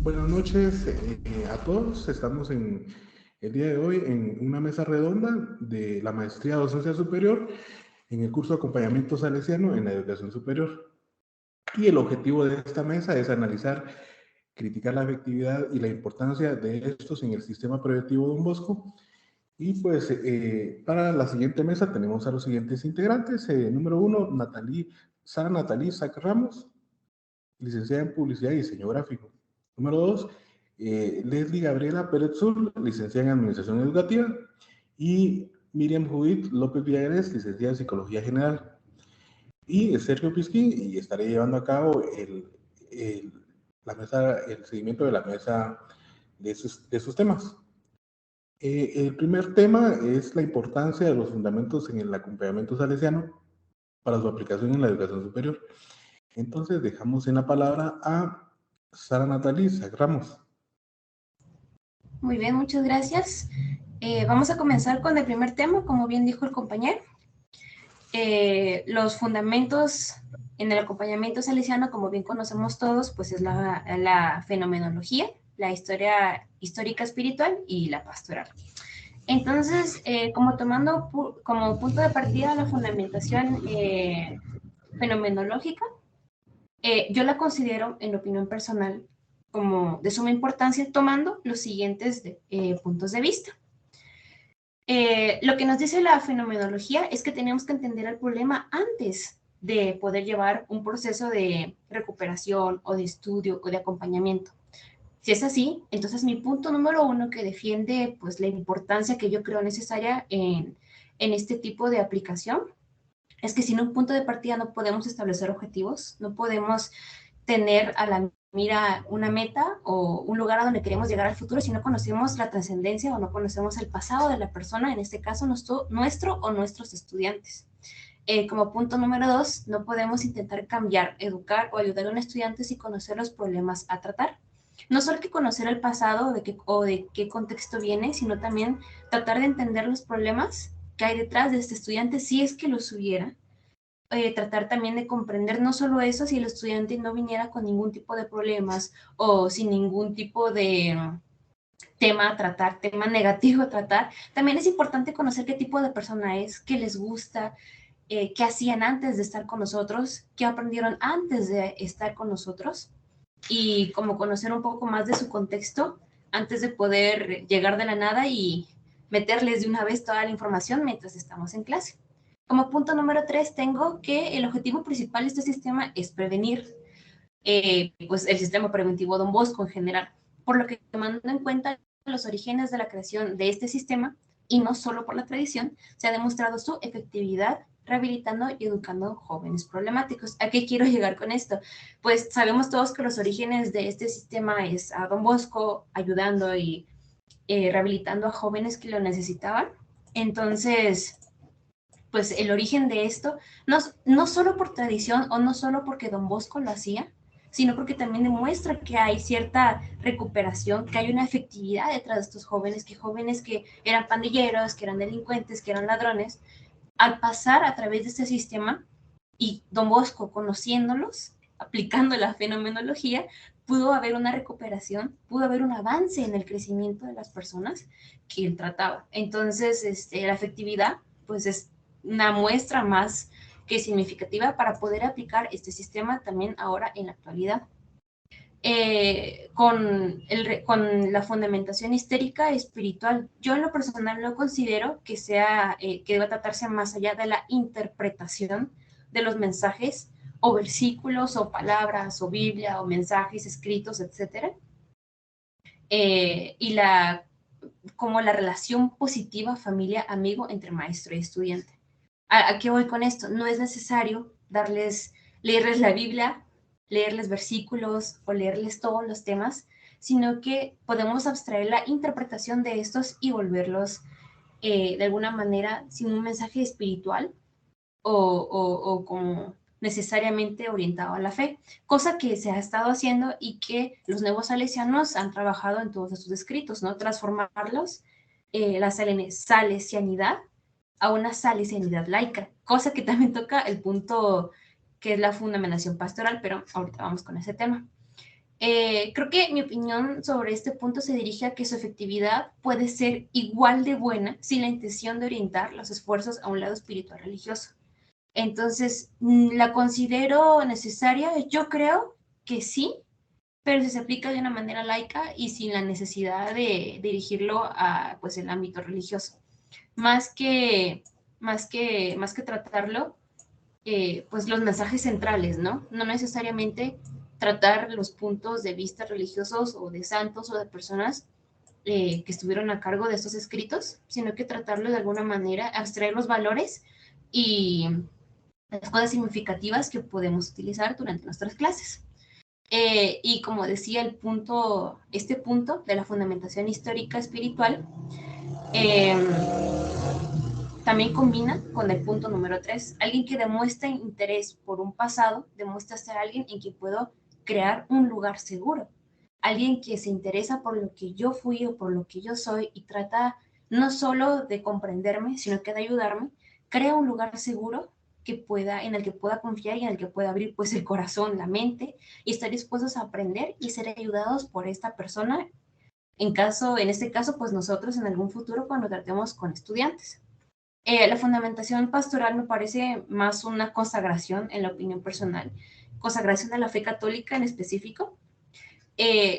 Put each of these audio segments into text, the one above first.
Buenas noches a todos. Estamos en el día de hoy en una mesa redonda de la Maestría de Docencia Superior en el curso de Acompañamiento Salesiano en la Educación Superior. Y el objetivo de esta mesa es analizar, criticar la efectividad y la importancia de estos en el sistema preventivo Don Bosco. Y pues para la siguiente mesa tenemos a los siguientes integrantes. Número 1, Sara Natalí Sac Ramos, licenciada en Publicidad y Diseño Gráfico. Número 2, Leslie Gabriela Pérez Zul, licenciada en Administración Educativa. Y Miriam Judith López Villagrés, licenciada en Psicología General. Y Sergio Pisquín, y estaré llevando a cabo el seguimiento de la mesa de esos temas. El primer tema es la importancia de los fundamentos en el acompañamiento salesiano para su aplicación en la educación superior. Entonces dejamos en la palabra a Sara Natalí Ramos. Muy bien, muchas gracias. Vamos a comenzar con el primer tema, como bien dijo el compañero. Los fundamentos en el acompañamiento salesiano, como bien conocemos todos, pues es la fenomenología, la historia histórica espiritual y la pastoral. Entonces, como tomando como punto de partida la fundamentación fenomenológica, yo la considero, en opinión personal, como de suma importancia, tomando los siguientes puntos de vista. Lo que nos dice la fenomenología es que tenemos que entender el problema antes de poder llevar un proceso de recuperación o de estudio o de acompañamiento. Si es así, entonces mi punto número 1 que defiende pues, la importancia que yo creo necesaria en este tipo de aplicación es que sin un punto de partida no podemos establecer objetivos, no podemos tener a la mira una meta o un lugar a donde queremos llegar al futuro si no conocemos la trascendencia o no conocemos el pasado de la persona, en este caso nuestro o nuestros estudiantes. Como punto número 2, no podemos intentar cambiar, educar o ayudar a un estudiante sin conocer los problemas a tratar. No solo que conocer el pasado o de qué contexto viene, sino también tratar de entender los problemas que hay detrás de este estudiante, si es que los hubiera. Tratar también de comprender no solo eso, si el estudiante no viniera con ningún tipo de problemas o sin ningún tipo de tema a tratar, tema negativo a tratar, también es importante conocer qué tipo de persona es, qué les gusta, qué hacían antes de estar con nosotros, qué aprendieron antes de estar con nosotros y como conocer un poco más de su contexto antes de poder llegar de la nada y meterles de una vez toda la información mientras estamos en clase. Como punto número 3, tengo que el objetivo principal de este sistema es prevenir, pues el sistema preventivo Don Bosco en general, por lo que tomando en cuenta los orígenes de la creación de este sistema, y no solo por la tradición, se ha demostrado su efectividad rehabilitando y educando jóvenes problemáticos. ¿A qué quiero llegar con esto? Pues sabemos todos que los orígenes de este sistema es a Don Bosco ayudando y rehabilitando a jóvenes que lo necesitaban. Entonces, pues el origen de esto, no solo por tradición o no solo porque Don Bosco lo hacía, sino porque también demuestra que hay cierta recuperación, que hay una efectividad detrás de estos jóvenes que eran pandilleros, que eran delincuentes, que eran ladrones, al pasar a través de este sistema y Don Bosco conociéndolos, aplicando la fenomenología, pudo haber una recuperación, pudo haber un avance en el crecimiento de las personas que él trataba. Entonces, la efectividad, pues es una muestra más que significativa para poder aplicar este sistema también ahora en la actualidad. Con la fundamentación histérica espiritual, yo en lo personal no considero que que deba tratarse más allá de la interpretación de los mensajes o versículos o palabras o Biblia o mensajes escritos, etcétera, y como la relación positiva familia-amigo entre maestro y estudiante. ¿A qué voy con esto? No es necesario leerles la Biblia, leerles versículos o leerles todos los temas, sino que podemos abstraer la interpretación de estos y volverlos de alguna manera sin un mensaje espiritual o como necesariamente orientado a la fe, cosa que se ha estado haciendo y que los nuevos salesianos han trabajado en todos sus escritos, ¿no? Transformarlos, la salesianidad a una salesianidad laica, cosa que también toca el punto que es la fundamentación pastoral, pero ahorita vamos con ese tema. Creo que mi opinión sobre este punto se dirige a que su efectividad puede ser igual de buena sin la intención de orientar los esfuerzos a un lado espiritual religioso. Entonces, ¿la considero necesaria? Yo creo que sí, pero si se aplica de una manera laica y sin la necesidad de dirigirlo a pues el ámbito religioso. Más que, más que tratarlo, pues los mensajes centrales, ¿no? No necesariamente tratar los puntos de vista religiosos o de santos o de personas que estuvieron a cargo de estos escritos, sino que tratarlo de alguna manera, abstraer los valores y las cosas significativas que podemos utilizar durante nuestras clases. Y como decía este punto de la fundamentación histórica espiritual, eh, también combina con el punto número 3. Alguien que demuestra interés por un pasado demuestra ser alguien en quien puedo crear un lugar seguro. Alguien que se interesa por lo que yo fui o por lo que yo soy y trata no solo de comprenderme, sino que de ayudarme, crea un lugar seguro en el que pueda confiar y en el que pueda abrir pues el corazón, la mente y estar dispuestos a aprender y ser ayudados por esta persona en este caso, pues nosotros en algún futuro cuando tratemos con estudiantes. La fundamentación pastoral me parece más una consagración, en la opinión personal, consagración a la fe católica en específico.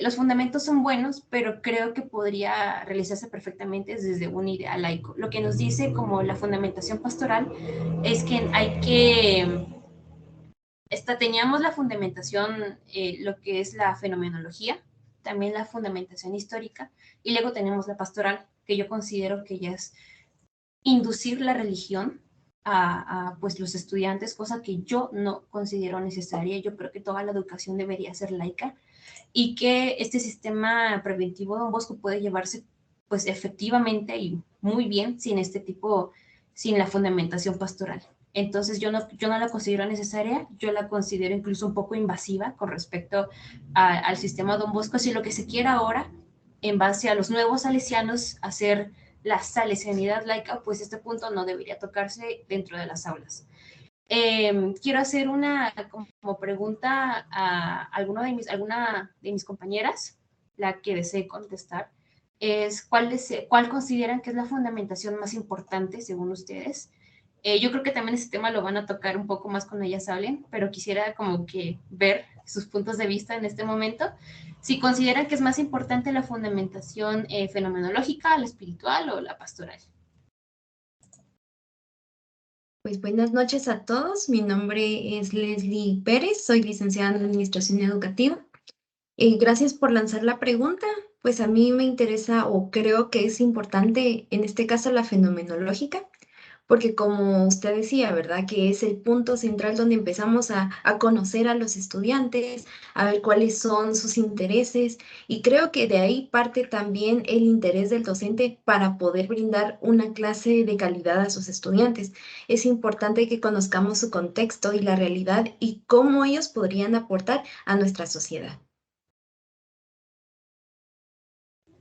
Los fundamentos son buenos, pero creo que podría realizarse perfectamente desde un ideal laico. Lo que nos dice como la fundamentación pastoral es que hay que teníamos la fundamentación, lo que es la fenomenología, también la fundamentación histórica, y luego tenemos la pastoral, que yo considero que ya es inducir la religión a pues los estudiantes, cosa que yo no considero necesaria. Yo creo que toda la educación debería ser laica y que este sistema preventivo de Don Bosco puede llevarse pues efectivamente y muy bien sin la fundamentación pastoral. Entonces yo no la considero necesaria, yo la considero incluso un poco invasiva con respecto al sistema Don Bosco, si lo que se quiere ahora, en base a los nuevos salesianos, hacer la salesianidad laica, pues este punto no debería tocarse dentro de las aulas. Quiero hacer una como pregunta a alguna de mis compañeras, la que desee contestar, es ¿cuál consideran que es la fundamentación más importante según ustedes? Yo creo que también ese tema lo van a tocar un poco más cuando ellas hablen, pero quisiera como que ver sus puntos de vista en este momento. Si consideran que es más importante la fundamentación fenomenológica, la espiritual o la pastoral. Pues buenas noches a todos. Mi nombre es Leslie Pérez, soy licenciada en Administración Educativa. Gracias por lanzar la pregunta. Pues a mí me interesa o creo que es importante en este caso la fenomenológica, porque como usted decía, ¿verdad? Que es el punto central donde empezamos a conocer a los estudiantes, a ver cuáles son sus intereses y creo que de ahí parte también el interés del docente para poder brindar una clase de calidad a sus estudiantes. Es importante que conozcamos su contexto y la realidad y cómo ellos podrían aportar a nuestra sociedad.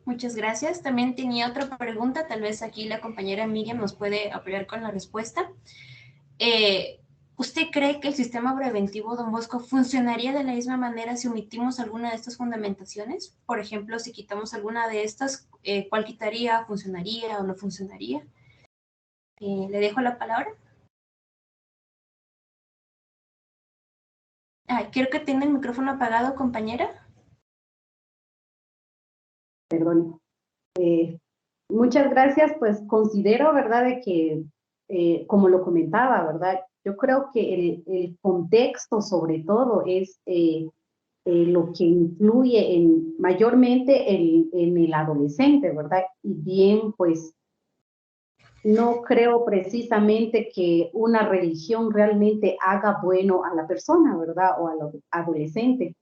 Muchas gracias. También tenía otra pregunta, tal vez aquí la compañera Miriam nos puede apoyar con la respuesta. ¿Usted cree que el sistema preventivo Don Bosco funcionaría de la misma manera si omitimos alguna de estas fundamentaciones? Por ejemplo, si quitamos alguna de estas, ¿cuál quitaría? ¿Funcionaría o no funcionaría? Le dejo la palabra. Creo que tiene el micrófono apagado, compañera. Perdón. Muchas gracias, pues considero, ¿verdad?, de que, como lo comentaba, ¿verdad?, yo creo que el contexto sobre todo es lo que influye mayormente en el adolescente, ¿verdad? Y bien, pues no creo precisamente que una religión realmente haga bueno a la persona, ¿verdad? O al adolescente.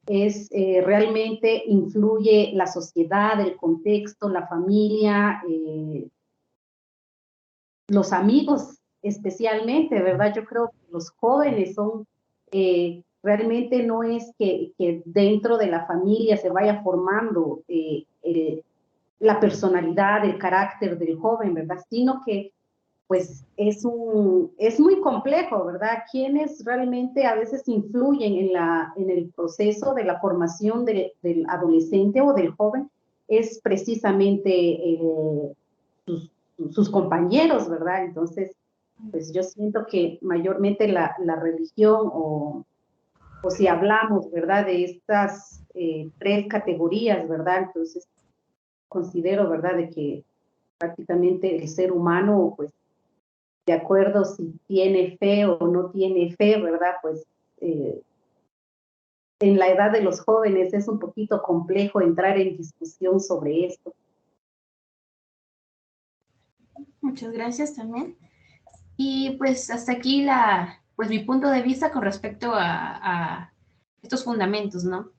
Realmente influye la sociedad, el contexto, la familia, los amigos especialmente, ¿verdad? Yo creo que los jóvenes son, realmente no es que dentro de la familia se vaya formando la personalidad, el carácter del joven, ¿verdad? Sino que pues es muy complejo, ¿verdad? Quienes realmente a veces influyen en el proceso de la formación del adolescente o del joven es precisamente sus compañeros, ¿verdad? Entonces, pues yo siento que mayormente la religión o si hablamos, ¿verdad? De estas tres categorías, ¿verdad? Entonces, considero, ¿verdad? De que prácticamente el ser humano, pues, de acuerdo si tiene fe o no tiene fe, ¿verdad? Pues en la edad de los jóvenes es un poquito complejo entrar en discusión sobre esto. Muchas gracias también. Y pues hasta aquí pues mi punto de vista con respecto a estos fundamentos, ¿no?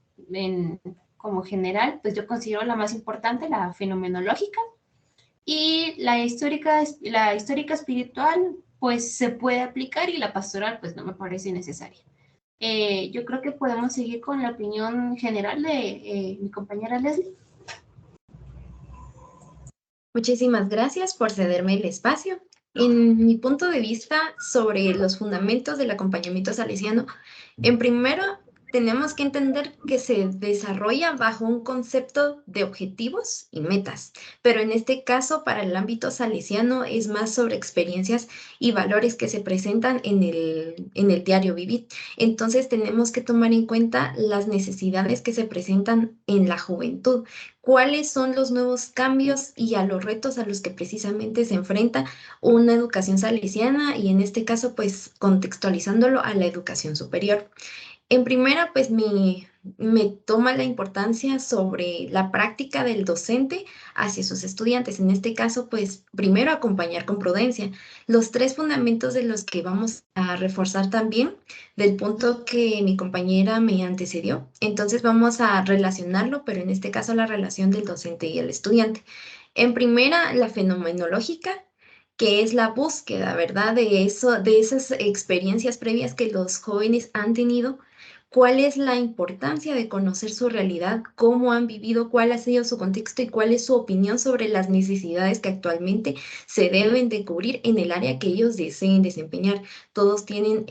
Como general, pues yo considero la más importante la fenomenológica y la histórica espiritual, pues se puede aplicar y la pastoral, pues no me parece necesaria. Yo creo que podemos seguir con la opinión general de mi compañera Leslie. Muchísimas gracias por cederme el espacio. En mi punto de vista sobre los fundamentos del acompañamiento salesiano, en primero tenemos que entender que se desarrolla bajo un concepto de objetivos y metas, pero en este caso para el ámbito salesiano es más sobre experiencias y valores que se presentan en el diario vivir. Entonces tenemos que tomar en cuenta las necesidades que se presentan en la juventud, cuáles son los nuevos cambios y a los retos a los que precisamente se enfrenta una educación salesiana y en este caso pues contextualizándolo a la educación superior. En primera, pues me toma la importancia sobre la práctica del docente hacia sus estudiantes. En este caso, pues primero acompañar con prudencia. Los tres fundamentos de los que vamos a reforzar también del punto que mi compañera me antecedió. Entonces vamos a relacionarlo, pero en este caso la relación del docente y el estudiante. En primera, la fenomenológica, que es la búsqueda, ¿verdad? De eso, de esas experiencias previas que los jóvenes han tenido. ¿Cuál es la importancia de conocer su realidad? ¿Cómo han vivido? ¿Cuál ha sido su contexto? ¿Y cuál es su opinión sobre las necesidades que actualmente se deben de cubrir en el área que ellos deseen desempeñar? Todos tienen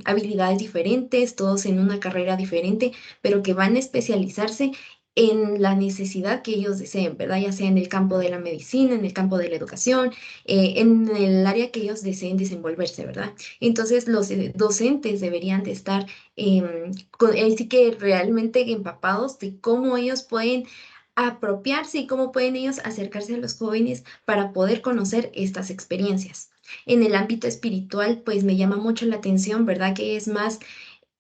habilidades diferentes, todos en una carrera diferente, pero que van a especializarse en la necesidad que ellos deseen, ¿verdad? Ya sea en el campo de la medicina, en el campo de la educación, en el área que ellos deseen desenvolverse, ¿verdad? Entonces, los docentes deberían de estar sí que realmente empapados de cómo ellos pueden apropiarse y cómo pueden ellos acercarse a los jóvenes para poder conocer estas experiencias. En el ámbito espiritual, pues me llama mucho la atención, ¿verdad? Que es más,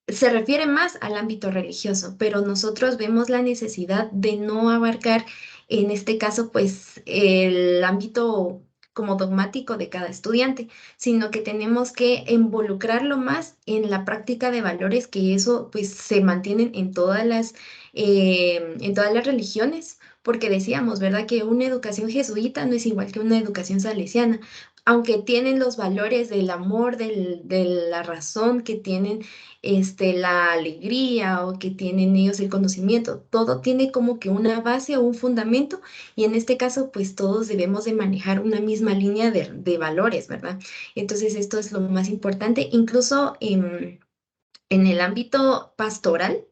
se refiere más al ámbito religioso, pero nosotros vemos la necesidad de no abarcar, en este caso, pues el ámbito como dogmático de cada estudiante, sino que tenemos que involucrarlo más en la práctica de valores, que eso pues se mantienen en todas las religiones, porque decíamos, ¿verdad? Que una educación jesuita no es igual que una educación salesiana, aunque tienen los valores del amor, de la razón, que tienen la alegría o que tienen ellos el conocimiento. Todo tiene como que una base o un fundamento y en este caso pues todos debemos de manejar una misma línea de valores, ¿verdad? Entonces esto es lo más importante, incluso en el ámbito pastoral.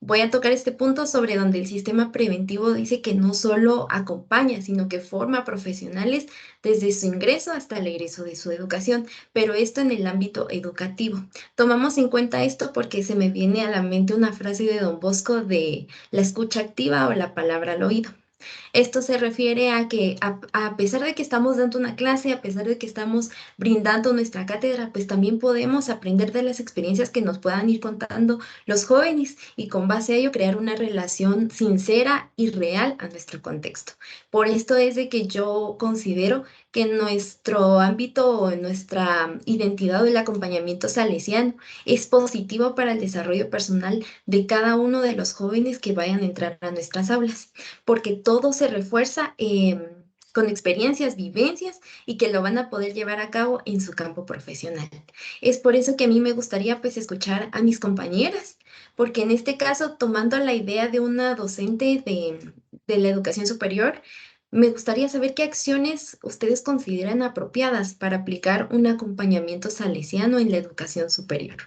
Voy a tocar este punto sobre donde el sistema preventivo dice que no solo acompaña, sino que forma profesionales desde su ingreso hasta el egreso de su educación, pero esto en el ámbito educativo. Tomamos en cuenta esto porque se me viene a la mente una frase de Don Bosco de la escucha activa o la palabra al oído. Esto se refiere a que a pesar de que estamos dando una clase, a pesar de que estamos brindando nuestra cátedra, pues también podemos aprender de las experiencias que nos puedan ir contando los jóvenes y con base a ello crear una relación sincera y real a nuestro contexto. Por esto es de que yo considero que en nuestro ámbito o en nuestra identidad del acompañamiento salesiano es positivo para el desarrollo personal de cada uno de los jóvenes que vayan a entrar a nuestras aulas, porque todo se refuerza con experiencias, vivencias y que lo van a poder llevar a cabo en su campo profesional. Es por eso que a mí me gustaría pues escuchar a mis compañeras, porque en este caso, tomando la idea de una docente de la educación superior, Me gustaría saber qué acciones ustedes consideran apropiadas para aplicar un acompañamiento salesiano en la educación superior.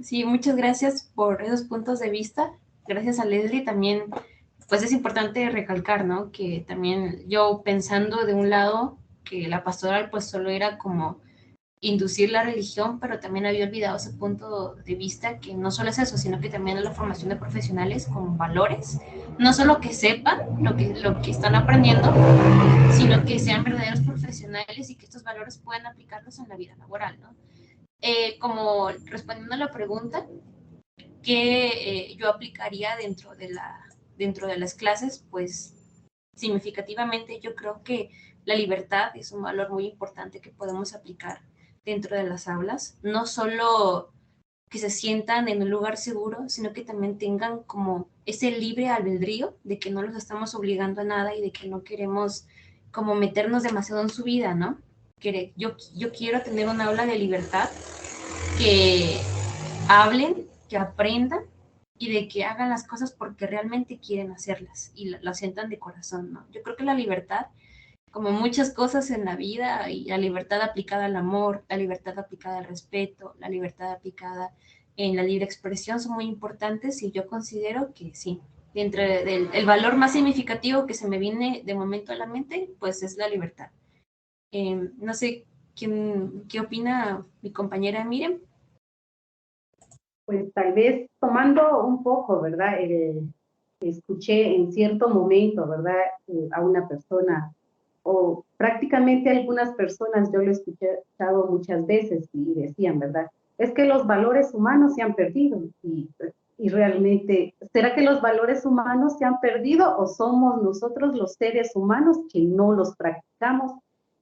Sí, muchas gracias por esos puntos de vista. Gracias a Leslie también, pues es importante recalcar, ¿no? Que también yo pensando de un lado que la pastoral pues solo era como inducir la religión, pero también había olvidado ese punto de vista que no solo es eso, sino que también es la formación de profesionales con valores, no solo que sepan lo que están aprendiendo, sino que sean verdaderos profesionales y que estos valores puedan aplicarlos en la vida laboral, ¿no? Como respondiendo a la pregunta, que yo aplicaría dentro de las clases, pues significativamente yo creo que la libertad es un valor muy importante que podemos aplicar dentro de las aulas, no solo que se sientan en un lugar seguro, sino que también tengan como ese libre albedrío de que no los estamos obligando a nada y de que no queremos como meternos demasiado en su vida, ¿no? Yo quiero tener un aula de libertad, que hablen, que aprendan y de que hagan las cosas porque realmente quieren hacerlas y lo sientan de corazón, ¿no? Yo creo que la libertad, como muchas cosas en la vida, y la libertad aplicada al amor, la libertad aplicada al respeto, la libertad aplicada en la libre expresión son muy importantes y yo considero que sí. Dentro del el valor más significativo que se me viene de momento a la mente, pues es la libertad. No sé qué opina mi compañera Miriam. Pues tal vez tomando un poco, ¿verdad? Escuché en cierto momento, ¿verdad? A una persona, o prácticamente algunas personas, yo lo he escuchado muchas veces y decían, ¿verdad? Es que los valores humanos se han perdido y realmente, ¿será que los valores humanos se han perdido o somos nosotros los seres humanos que no los practicamos?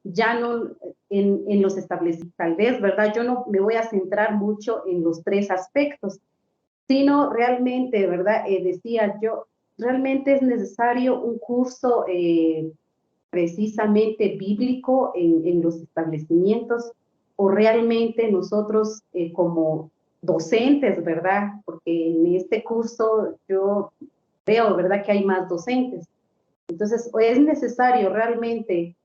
Ya no en los establecidos, tal vez, ¿verdad? Yo no me voy a centrar mucho en los tres aspectos, sino realmente, ¿verdad? Decía yo, realmente es necesario un curso precisamente bíblico en los establecimientos, o realmente nosotros como docentes, ¿verdad? Porque en este curso yo veo, ¿verdad? Que hay más docentes. Entonces, es necesario realmente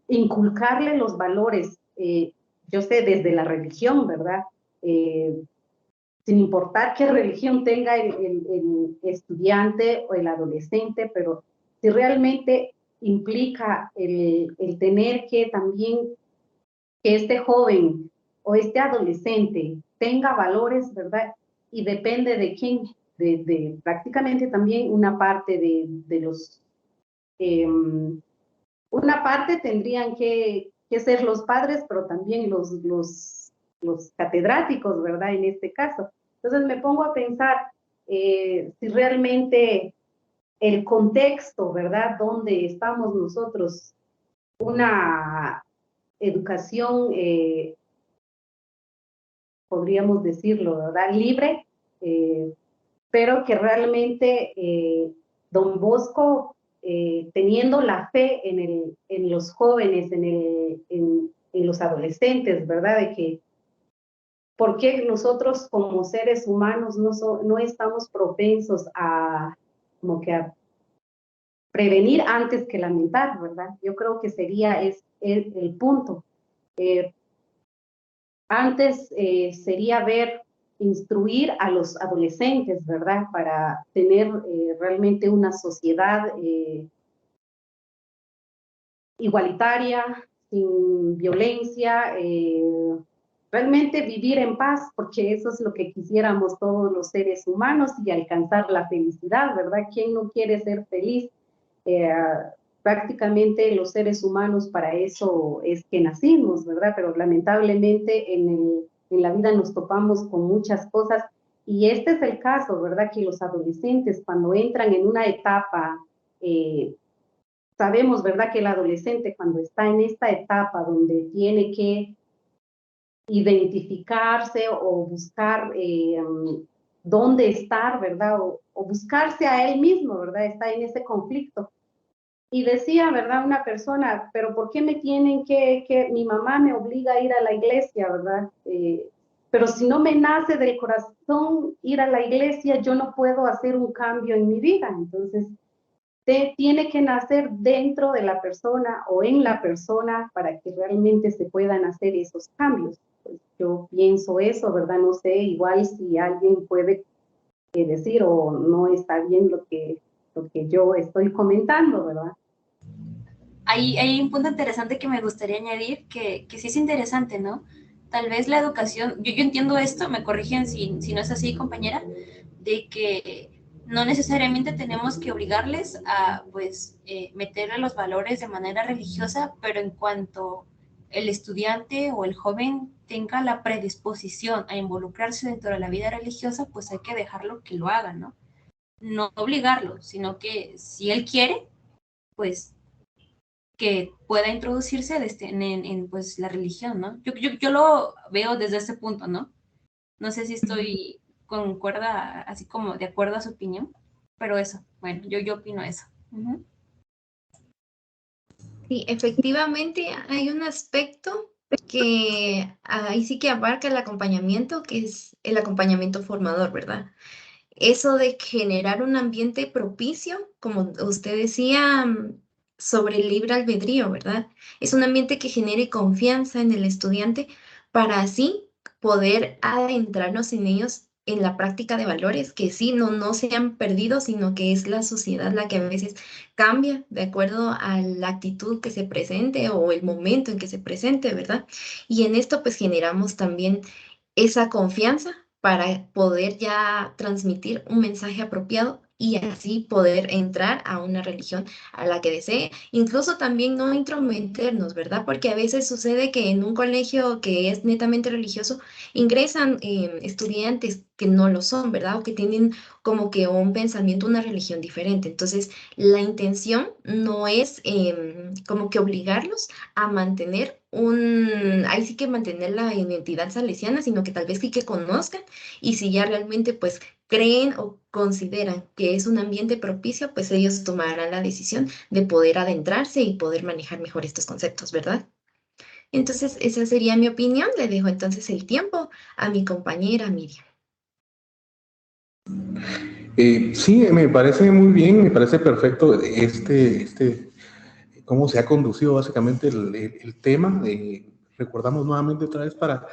inculcarle los valores, yo sé, desde la religión, ¿verdad? Sin importar qué religión tenga el estudiante o el adolescente, pero si realmente implica el tener que también que este joven o este adolescente tenga valores, ¿verdad? Y depende de quién, de prácticamente también una parte de los una parte tendrían que ser los padres, pero también los catedráticos, ¿verdad? En este caso. Entonces me pongo a pensar si realmente el contexto, ¿verdad? Donde estamos nosotros, una educación, podríamos decirlo, ¿verdad? Libre, pero que realmente Don Bosco, teniendo la fe en los jóvenes, en los adolescentes, ¿verdad? De que, ¿por qué nosotros como seres humanos no estamos propensos a, como que a prevenir antes que lamentar, ¿verdad? Yo creo que sería el punto. Antes sería instruir a los adolescentes, ¿verdad? Para tener realmente una sociedad igualitaria, sin violencia, realmente vivir en paz, porque eso es lo que quisiéramos todos los seres humanos y alcanzar la felicidad, ¿verdad? ¿Quién no quiere ser feliz? Eh, prácticamente los seres humanos para eso es que nacimos, ¿verdad? Pero lamentablemente en la vida nos topamos con muchas cosas y este es el caso, ¿verdad? Que los adolescentes cuando entran en una etapa, sabemos, ¿verdad? Que el adolescente cuando está en esta etapa donde tiene que identificarse o buscar dónde estar, ¿verdad? O buscarse a él mismo, ¿verdad? Está en ese conflicto. Y decía, ¿verdad? Una persona, pero ¿por qué me tienen que mi mamá me obliga a ir a la iglesia, ¿verdad? Pero si no me nace del corazón ir a la iglesia, yo no puedo hacer un cambio en mi vida. Entonces, tiene que nacer dentro de la persona o en la persona para que realmente se puedan hacer esos cambios. Pues yo pienso eso, ¿verdad? No sé, igual si alguien puede decir o no está bien lo que yo estoy comentando, ¿verdad? Hay un punto interesante que me gustaría añadir, que sí es interesante, ¿no? Tal vez la educación, yo entiendo esto, me corrigen si no es así, compañera, de que no necesariamente tenemos que obligarles a, pues, meterle los valores de manera religiosa, pero en cuanto el estudiante o el joven tenga la predisposición a involucrarse dentro de la vida religiosa, pues hay que dejarlo que lo haga, ¿no? No obligarlo, sino que si él quiere, pues que pueda introducirse pues, la religión, ¿no? Yo lo veo desde ese punto, ¿no? No sé si estoy concuerda, así como de acuerdo a su opinión, pero eso, bueno, yo opino eso. Ujú. Sí, efectivamente hay un aspecto que ahí sí que abarca el acompañamiento, que es el acompañamiento formador, ¿verdad? Eso de generar un ambiente propicio, como usted decía, sobre el libre albedrío, ¿verdad? Es un ambiente que genere confianza en el estudiante para así poder adentrarnos en ellos en la práctica de valores que sí, no se han perdido, sino que es la sociedad la que a veces cambia de acuerdo a la actitud que se presente o el momento en que se presente, ¿verdad? Y en esto pues generamos también esa confianza para poder ya transmitir un mensaje apropiado y así poder entrar a una religión a la que desee. Incluso también no intrometernos, ¿verdad? Porque a veces sucede que en un colegio que es netamente religioso ingresan estudiantes que no lo son, ¿verdad? O que tienen como que un pensamiento, una religión diferente. Entonces, la intención no es como que obligarlos a mantener ahí sí que mantener la identidad salesiana, sino que tal vez sí que conozcan y si ya realmente pues creen o consideran que es un ambiente propicio, pues ellos tomarán la decisión de poder adentrarse y poder manejar mejor estos conceptos, ¿verdad? Entonces, esa sería mi opinión. Le dejo entonces el tiempo a mi compañera Miriam. Sí, me parece muy bien, me parece perfecto cómo se ha conducido básicamente el tema. Recordamos nuevamente otra vez para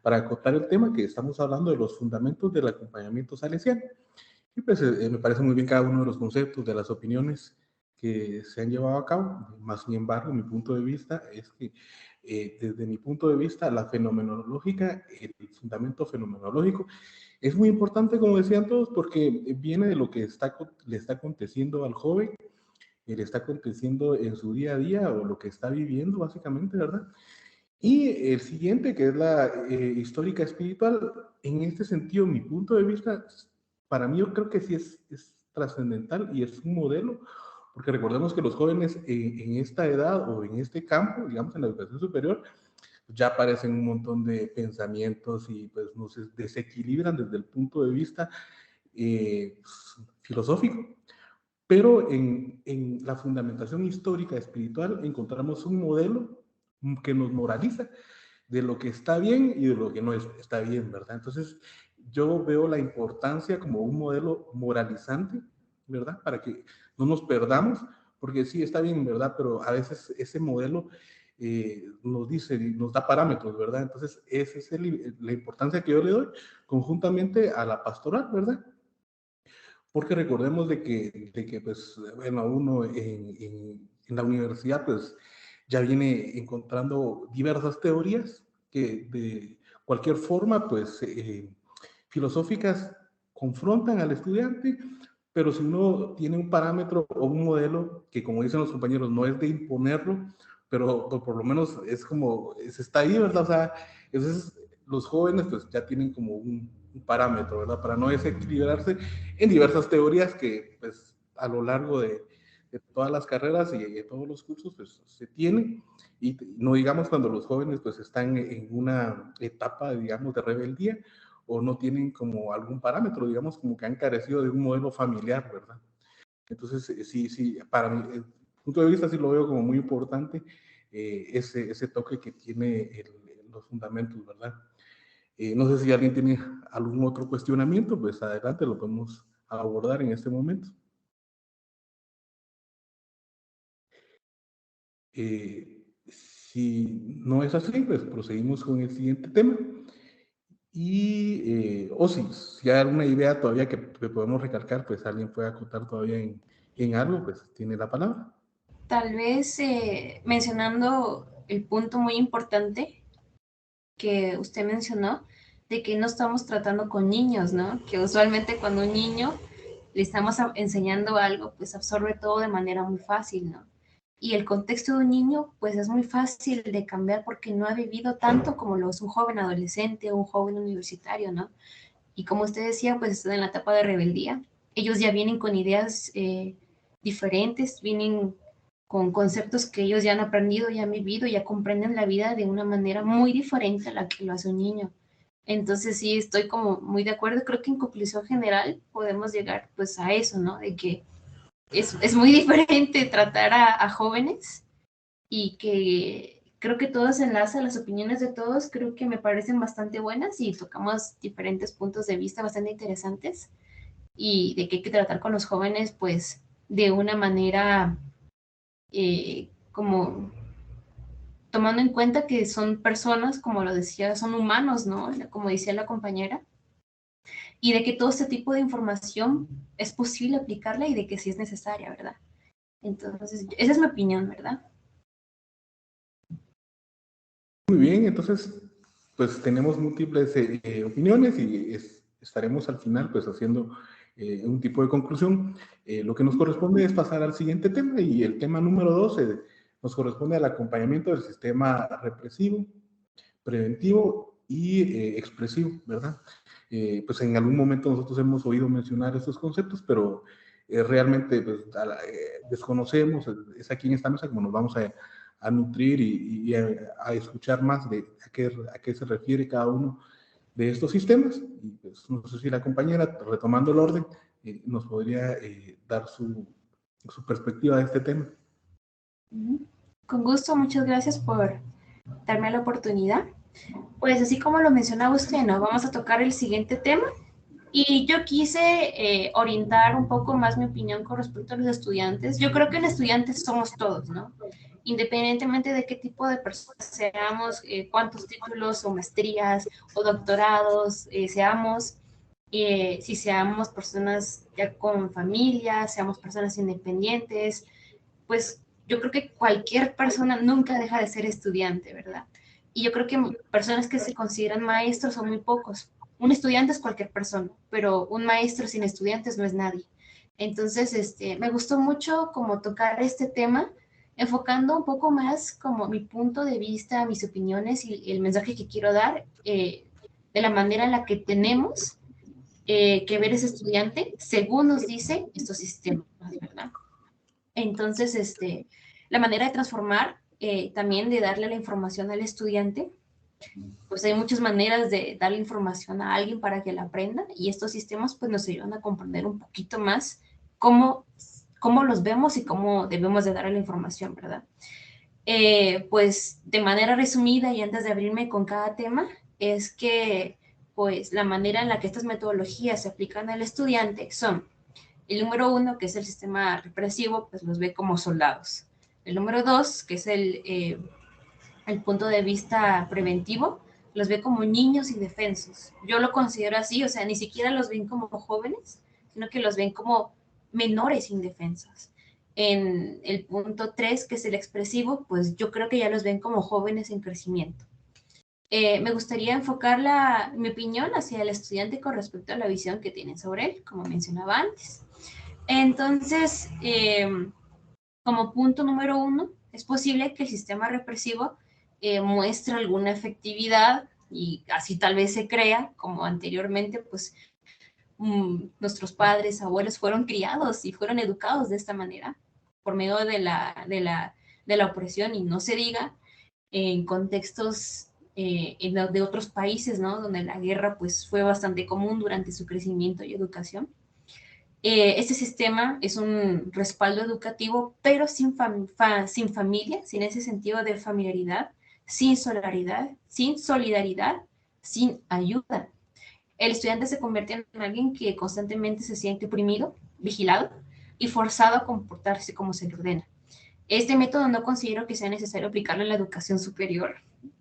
acotar el tema que estamos hablando de los fundamentos del acompañamiento salesiano. Y pues me parece muy bien cada uno de los conceptos, de las opiniones que se han llevado a cabo. Más sin embargo, mi punto de vista es que desde mi punto de vista, la fenomenológica, el fundamento fenomenológico, es muy importante, como decían todos, porque viene de lo que le está aconteciendo al joven, le está aconteciendo en su día a día o lo que está viviendo, básicamente, ¿verdad? Y el siguiente, que es la histórica espiritual, en este sentido, mi punto de vista, para mí yo creo que sí es trascendental y es un modelo, porque recordemos que los jóvenes en esta edad o en este campo, digamos en la educación superior, ya aparecen un montón de pensamientos y pues nos desequilibran desde el punto de vista filosófico. Pero en la fundamentación histórica espiritual encontramos un modelo que nos moraliza de lo que está bien y de lo que no está bien, ¿verdad? Entonces, yo veo la importancia como un modelo moralizante, ¿verdad? Para que no nos perdamos, porque sí está bien, ¿verdad? Pero a veces ese modelo nos dice, nos da parámetros, ¿verdad? Entonces, esa es la importancia que yo le doy conjuntamente a la pastoral, ¿verdad? Porque recordemos de que pues, bueno, uno en la universidad, pues, ya viene encontrando diversas teorías que de cualquier forma, pues, filosóficas confrontan al estudiante, pero si uno tiene un parámetro o un modelo que, como dicen los compañeros, no es de imponerlo, pero por lo menos es como, se está ahí, ¿verdad? O sea, entonces los jóvenes pues ya tienen como un parámetro, ¿verdad? Para no desequilibrarse en diversas teorías que pues a lo largo de todas las carreras y de todos los cursos pues se tienen y no digamos cuando los jóvenes pues están en una etapa digamos de rebeldía o no tienen como algún parámetro, digamos como que han carecido de un modelo familiar, ¿verdad? Entonces sí, para mi punto de vista sí lo veo como muy importante ese toque que tiene los fundamentos, ¿verdad? No sé si alguien tiene algún otro cuestionamiento, pues adelante, lo podemos abordar en este momento. Si no es así, pues procedimos con el siguiente tema. Y, o si hay alguna idea todavía que podemos recalcar, pues alguien puede acotar todavía en algo, pues tiene la palabra. Tal vez mencionando el punto muy importante que usted mencionó, de que no estamos tratando con niños, ¿no? Que usualmente cuando un niño le estamos enseñando algo, pues absorbe todo de manera muy fácil, ¿no? Y el contexto de un niño, pues es muy fácil de cambiar porque no ha vivido tanto como lo es un joven adolescente o un joven universitario, ¿no? Y como usted decía, pues están en la etapa de rebeldía. Ellos ya vienen con ideas diferentes, vienen con conceptos que ellos ya han aprendido, ya han vivido, ya comprenden la vida de una manera muy diferente a la que lo hace un niño. Entonces sí, estoy como muy de acuerdo. Creo que en conclusión general podemos llegar pues a eso, ¿no? De que es muy diferente tratar a jóvenes y que creo que todo se enlaza, las opiniones de todos creo que me parecen bastante buenas y tocamos diferentes puntos de vista bastante interesantes y de que hay que tratar con los jóvenes pues de una manera como tomando en cuenta que son personas, como lo decía, son humanos, ¿no? Como decía la compañera, y de que todo este tipo de información es posible aplicarla y de que sí es necesaria, ¿verdad? Entonces, esa es mi opinión, ¿verdad? Muy bien, entonces, pues tenemos múltiples opiniones y estaremos al final pues haciendo un tipo de conclusión. Lo que nos corresponde es pasar al siguiente tema y el tema número 2 nos corresponde al acompañamiento del sistema represivo, preventivo y expresivo, ¿verdad? Pues en algún momento nosotros hemos oído mencionar estos conceptos, pero realmente pues, desconocemos, es aquí en esta mesa como nos vamos a nutrir y a escuchar más de a qué se refiere cada uno de estos sistemas. Y pues, no sé si la compañera, retomando el orden, nos podría dar su perspectiva de este tema. Con gusto, muchas gracias por darme la oportunidad. Pues así como lo mencionaba usted, ¿no? Vamos a tocar el siguiente tema y yo quise orientar un poco más mi opinión con respecto a los estudiantes. Yo creo que los estudiantes somos todos, ¿no? Independientemente de qué tipo de personas seamos, cuántos títulos o maestrías o doctorados seamos, si seamos personas ya con familia, seamos personas independientes, pues yo creo que cualquier persona nunca deja de ser estudiante, ¿verdad? Y yo creo que personas que se consideran maestros son muy pocos. Un estudiante es cualquier persona, pero un maestro sin estudiantes no es nadie. Entonces, me gustó mucho como tocar este tema, enfocando un poco más como mi punto de vista, mis opiniones y el mensaje que quiero dar de la manera en la que tenemos que ver ese estudiante según nos dice estos sistemas, ¿verdad? Entonces, la manera de transformar, también de darle la información al estudiante, pues hay muchas maneras de darle información a alguien para que la aprenda y estos sistemas pues nos ayudan a comprender un poquito más cómo, cómo los vemos y cómo debemos de darle la información, ¿verdad? Pues de manera resumida y antes de abrirme con cada tema, es que pues la manera en la que estas metodologías se aplican al estudiante son el número 1, que es el sistema represivo, pues los ve como soldados. El número 2, que es el punto de vista preventivo, los ve como niños indefensos. Yo lo considero así, o sea, ni siquiera los ven como jóvenes, sino que los ven como menores indefensos. En el punto 3, que es el expresivo, pues yo creo que ya los ven como jóvenes en crecimiento. Me gustaría enfocar mi opinión hacia el estudiante con respecto a la visión que tienen sobre él, como mencionaba antes. Entonces, como punto número 1, es posible que el sistema represivo muestre alguna efectividad y así tal vez se crea, como anteriormente, pues nuestros padres, abuelos fueron criados y fueron educados de esta manera, por medio de la opresión y no se diga en contextos de otros países, ¿no? Donde la guerra pues fue bastante común durante su crecimiento y educación. Este sistema es un respaldo educativo, pero sin familia, sin ese sentido de familiaridad, sin solidaridad, sin ayuda. El estudiante se convierte en alguien que constantemente se siente oprimido, vigilado y forzado a comportarse como se le ordena. Este método no considero que sea necesario aplicarlo en la educación superior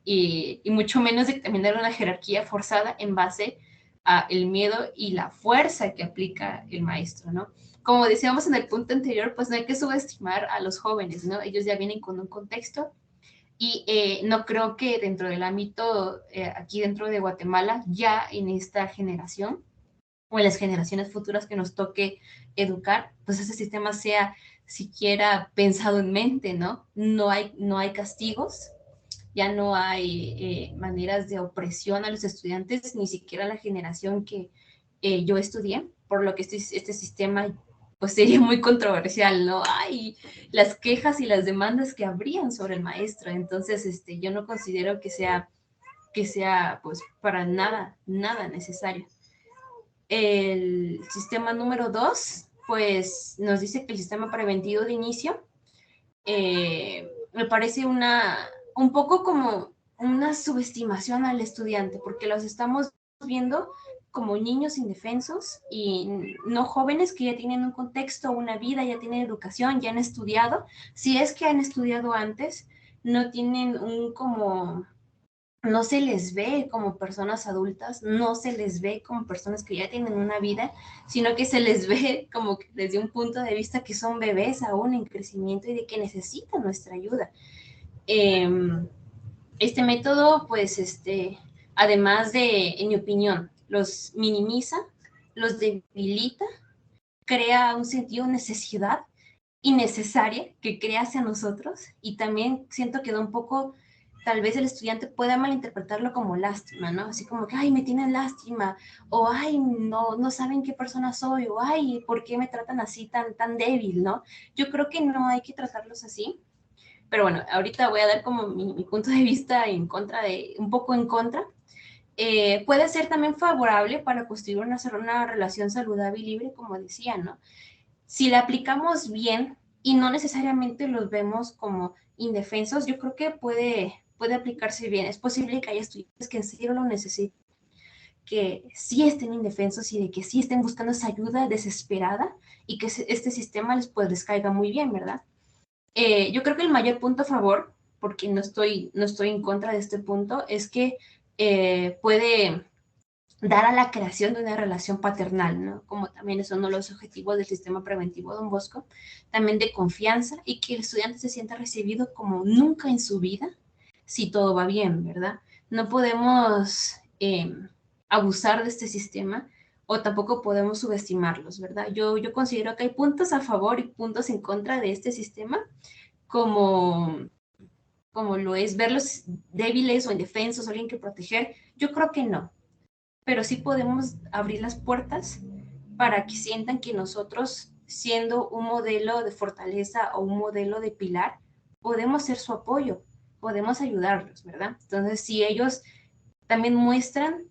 y mucho menos dictaminar una jerarquía forzada en base a el miedo y la fuerza que aplica el maestro, ¿no? Como decíamos en el punto anterior, pues no hay que subestimar a los jóvenes, ¿no? Ellos ya vienen con un contexto y no creo que dentro del ámbito, aquí dentro de Guatemala, ya en esta generación o en las generaciones futuras que nos toque educar, pues ese sistema sea siquiera pensado en mente, ¿no? No hay castigos, ya no hay maneras de opresión a los estudiantes, ni siquiera la generación que yo estudié, por lo que este sistema pues sería muy controversial, ¿no? Hay las quejas y las demandas que habrían sobre el maestro, entonces yo no considero que sea pues para nada, nada necesario. El sistema número 2, pues nos dice que el sistema preventivo de inicio me parece un poco como una subestimación al estudiante, porque los estamos viendo como niños indefensos y no jóvenes que ya tienen un contexto, una vida, ya tienen educación, ya han estudiado. Si es que han estudiado antes, no tienen no se les ve como personas adultas, no se les ve como personas que ya tienen una vida, sino que se les ve como que desde un punto de vista que son bebés aún en crecimiento y de que necesitan nuestra ayuda. Este método, pues, además de, en mi opinión, los minimiza, los debilita, crea un sentido de necesidad innecesaria que crea hacia nosotros y también siento que da un poco, tal vez el estudiante pueda malinterpretarlo como lástima, ¿no? Así como que, ay, me tienen lástima, o ay, no saben qué persona soy, o ay, ¿por qué me tratan así tan débil, ¿no? Yo creo que no hay que tratarlos así, pero bueno, ahorita voy a dar como mi punto de vista un poco en contra. Puede ser también favorable para construir una relación saludable y libre, como decía, ¿no? Si la aplicamos bien y no necesariamente los vemos como indefensos, yo creo que puede aplicarse bien. Es posible que haya estudiantes que en serio lo necesiten, que sí estén indefensos y de que sí estén buscando esa ayuda desesperada y que este sistema les caiga muy bien, ¿verdad? Yo creo que el mayor punto a favor, porque no estoy en contra de este punto, es que puede dar a la creación de una relación paternal, ¿no? Como también es uno de los objetivos del sistema preventivo Don Bosco, también de confianza y que el estudiante se sienta recibido como nunca en su vida, si todo va bien, ¿verdad? No podemos abusar de este sistema o tampoco podemos subestimarlos, ¿verdad? Yo considero que hay puntos a favor y puntos en contra de este sistema, como, como lo es verlos débiles o indefensos, alguien que proteger. Yo creo que no, pero sí podemos abrir las puertas para que sientan que nosotros, siendo un modelo de fortaleza o un modelo de pilar, podemos ser su apoyo, podemos ayudarlos, ¿verdad? Entonces, si ellos también muestran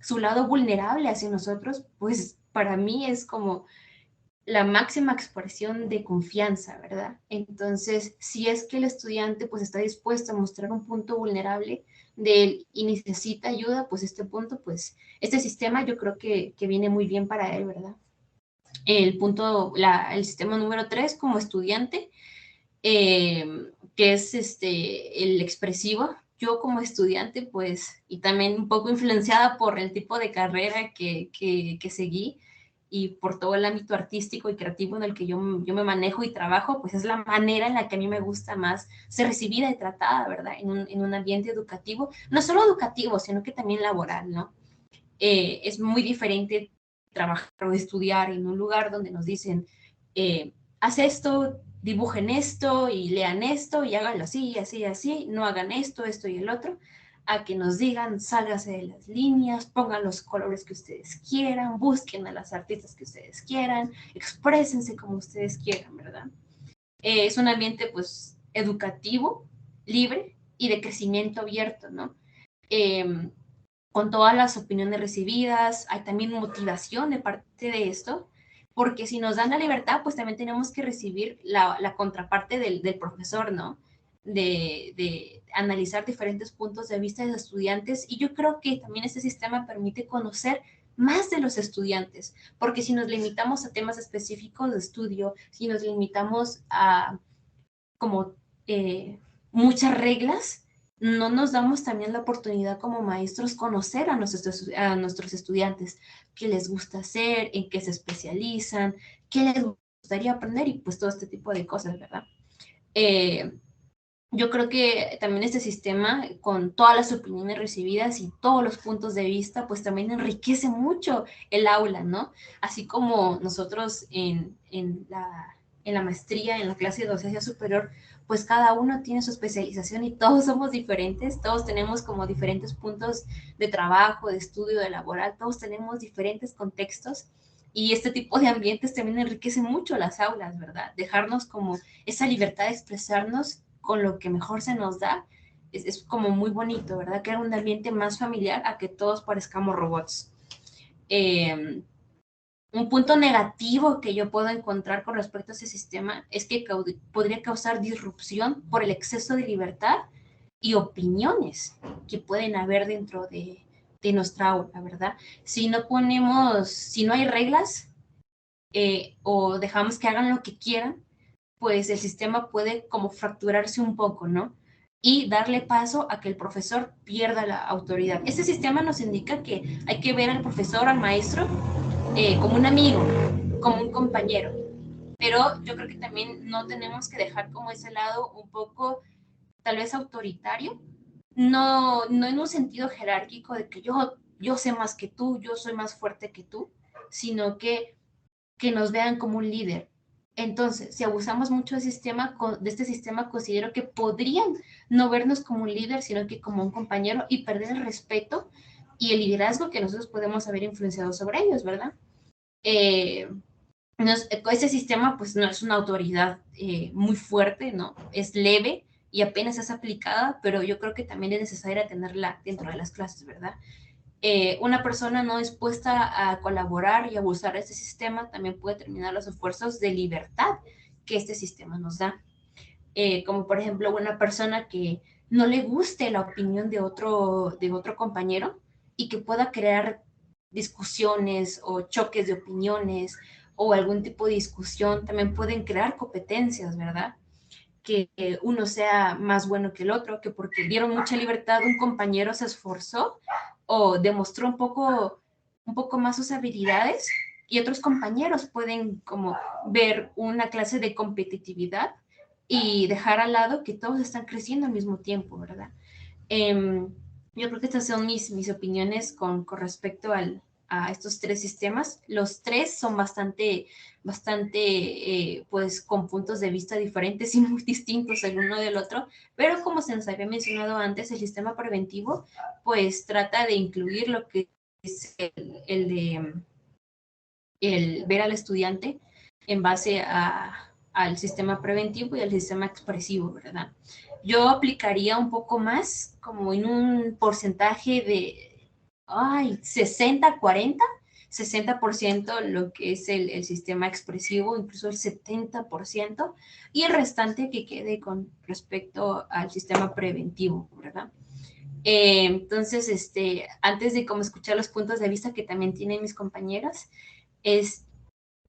su lado vulnerable hacia nosotros, pues para mí es como la máxima expresión de confianza, ¿verdad? Entonces, si es que el estudiante pues está dispuesto a mostrar un punto vulnerable de él y necesita ayuda, pues este punto, pues este sistema yo creo que viene muy bien para él, ¿verdad? El sistema número 3 como estudiante, que es el expresivo. Yo como estudiante, pues, y también un poco influenciada por el tipo de carrera que seguí, y por todo el ámbito artístico y creativo en el que yo me manejo y trabajo, pues es la manera en la que a mí me gusta más ser recibida y tratada, ¿verdad? En un ambiente educativo, no solo educativo, sino que también laboral, ¿no? Es muy diferente trabajar o estudiar en un lugar donde nos dicen, haz esto, dibujen esto y lean esto y háganlo así, así, así, no hagan esto y el otro, a que nos digan, sálgase de las líneas, pongan los colores que ustedes quieran, busquen a las artistas que ustedes quieran, exprésense como ustedes quieran, ¿verdad? Es un ambiente, pues, educativo, libre y de crecimiento abierto, ¿no? Con todas las opiniones recibidas, hay también motivación de parte de esto, porque si nos dan la libertad, pues también tenemos que recibir la contraparte del profesor, ¿no? De analizar diferentes puntos de vista de los estudiantes, y yo creo que también este sistema permite conocer más de los estudiantes, porque si nos limitamos a temas específicos de estudio, si nos limitamos como muchas reglas, no nos damos también la oportunidad como maestros conocer a nuestros estudiantes, qué les gusta hacer, en qué se especializan, qué les gustaría aprender y pues todo este tipo de cosas, ¿verdad? Yo creo que también este sistema, con todas las opiniones recibidas y todos los puntos de vista, pues también enriquece mucho el aula, ¿no? Así como nosotros en la maestría, en la clase de docencia superior, pues cada uno tiene su especialización y todos somos diferentes, todos tenemos como diferentes puntos de trabajo, de estudio, de laboral, todos tenemos diferentes contextos. Y este tipo de ambientes también enriquece mucho las aulas, ¿verdad? Dejarnos como esa libertad de expresarnos con lo que mejor se nos da, es como muy bonito, ¿verdad? Crear un ambiente más familiar a que todos parezcamos robots. Un punto negativo que yo puedo encontrar con respecto a ese sistema es que podría causar disrupción por el exceso de libertad y opiniones que pueden haber dentro de nuestra aula, ¿verdad? Si no hay reglas o dejamos que hagan lo que quieran, pues el sistema puede como fracturarse un poco, ¿no? Y darle paso a que el profesor pierda la autoridad. Este sistema nos indica que hay que ver al profesor, al maestro, como un amigo, como un compañero. Pero yo creo que también no tenemos que dejar como ese lado un poco, tal vez autoritario, no en un sentido jerárquico de que yo sé más que tú, yo soy más fuerte que tú, sino que nos vean como un líder. Entonces, si abusamos mucho de este sistema, considero que podrían no vernos como un líder, sino que como un compañero y perder el respeto y el liderazgo que nosotros podemos haber influenciado sobre ellos, ¿verdad? Este sistema pues no es una autoridad muy fuerte, ¿no? Es leve y apenas es aplicada, pero yo creo que también es necesaria tenerla dentro de las clases, ¿verdad? Una persona no dispuesta a colaborar y abusar de este sistema también puede terminar los esfuerzos de libertad que este sistema nos da. Como por ejemplo una persona que no le guste la opinión de otro compañero y que pueda crear discusiones o choques de opiniones o algún tipo de discusión, también pueden crear competencias, ¿verdad? Que uno sea más bueno que el otro, que porque dieron mucha libertad, un compañero se esforzó o demostró un poco más sus habilidades y otros compañeros pueden como ver una clase de competitividad y dejar al lado que todos están creciendo al mismo tiempo, ¿verdad? Yo creo que estas son mis opiniones con respecto a estos tres sistemas. Los tres son bastante pues con puntos de vista diferentes y muy distintos el uno del otro, pero como se nos había mencionado antes, el sistema preventivo pues trata de incluir lo que es el ver al estudiante en base al sistema preventivo y al sistema expresivo, ¿verdad? Yo aplicaría un poco más, como en un porcentaje de 60-40, 60% lo que es el sistema expresivo, incluso el 70%, y el restante que quede con respecto al sistema preventivo, ¿verdad? Entonces, antes de como escuchar los puntos de vista que también tienen mis compañeras,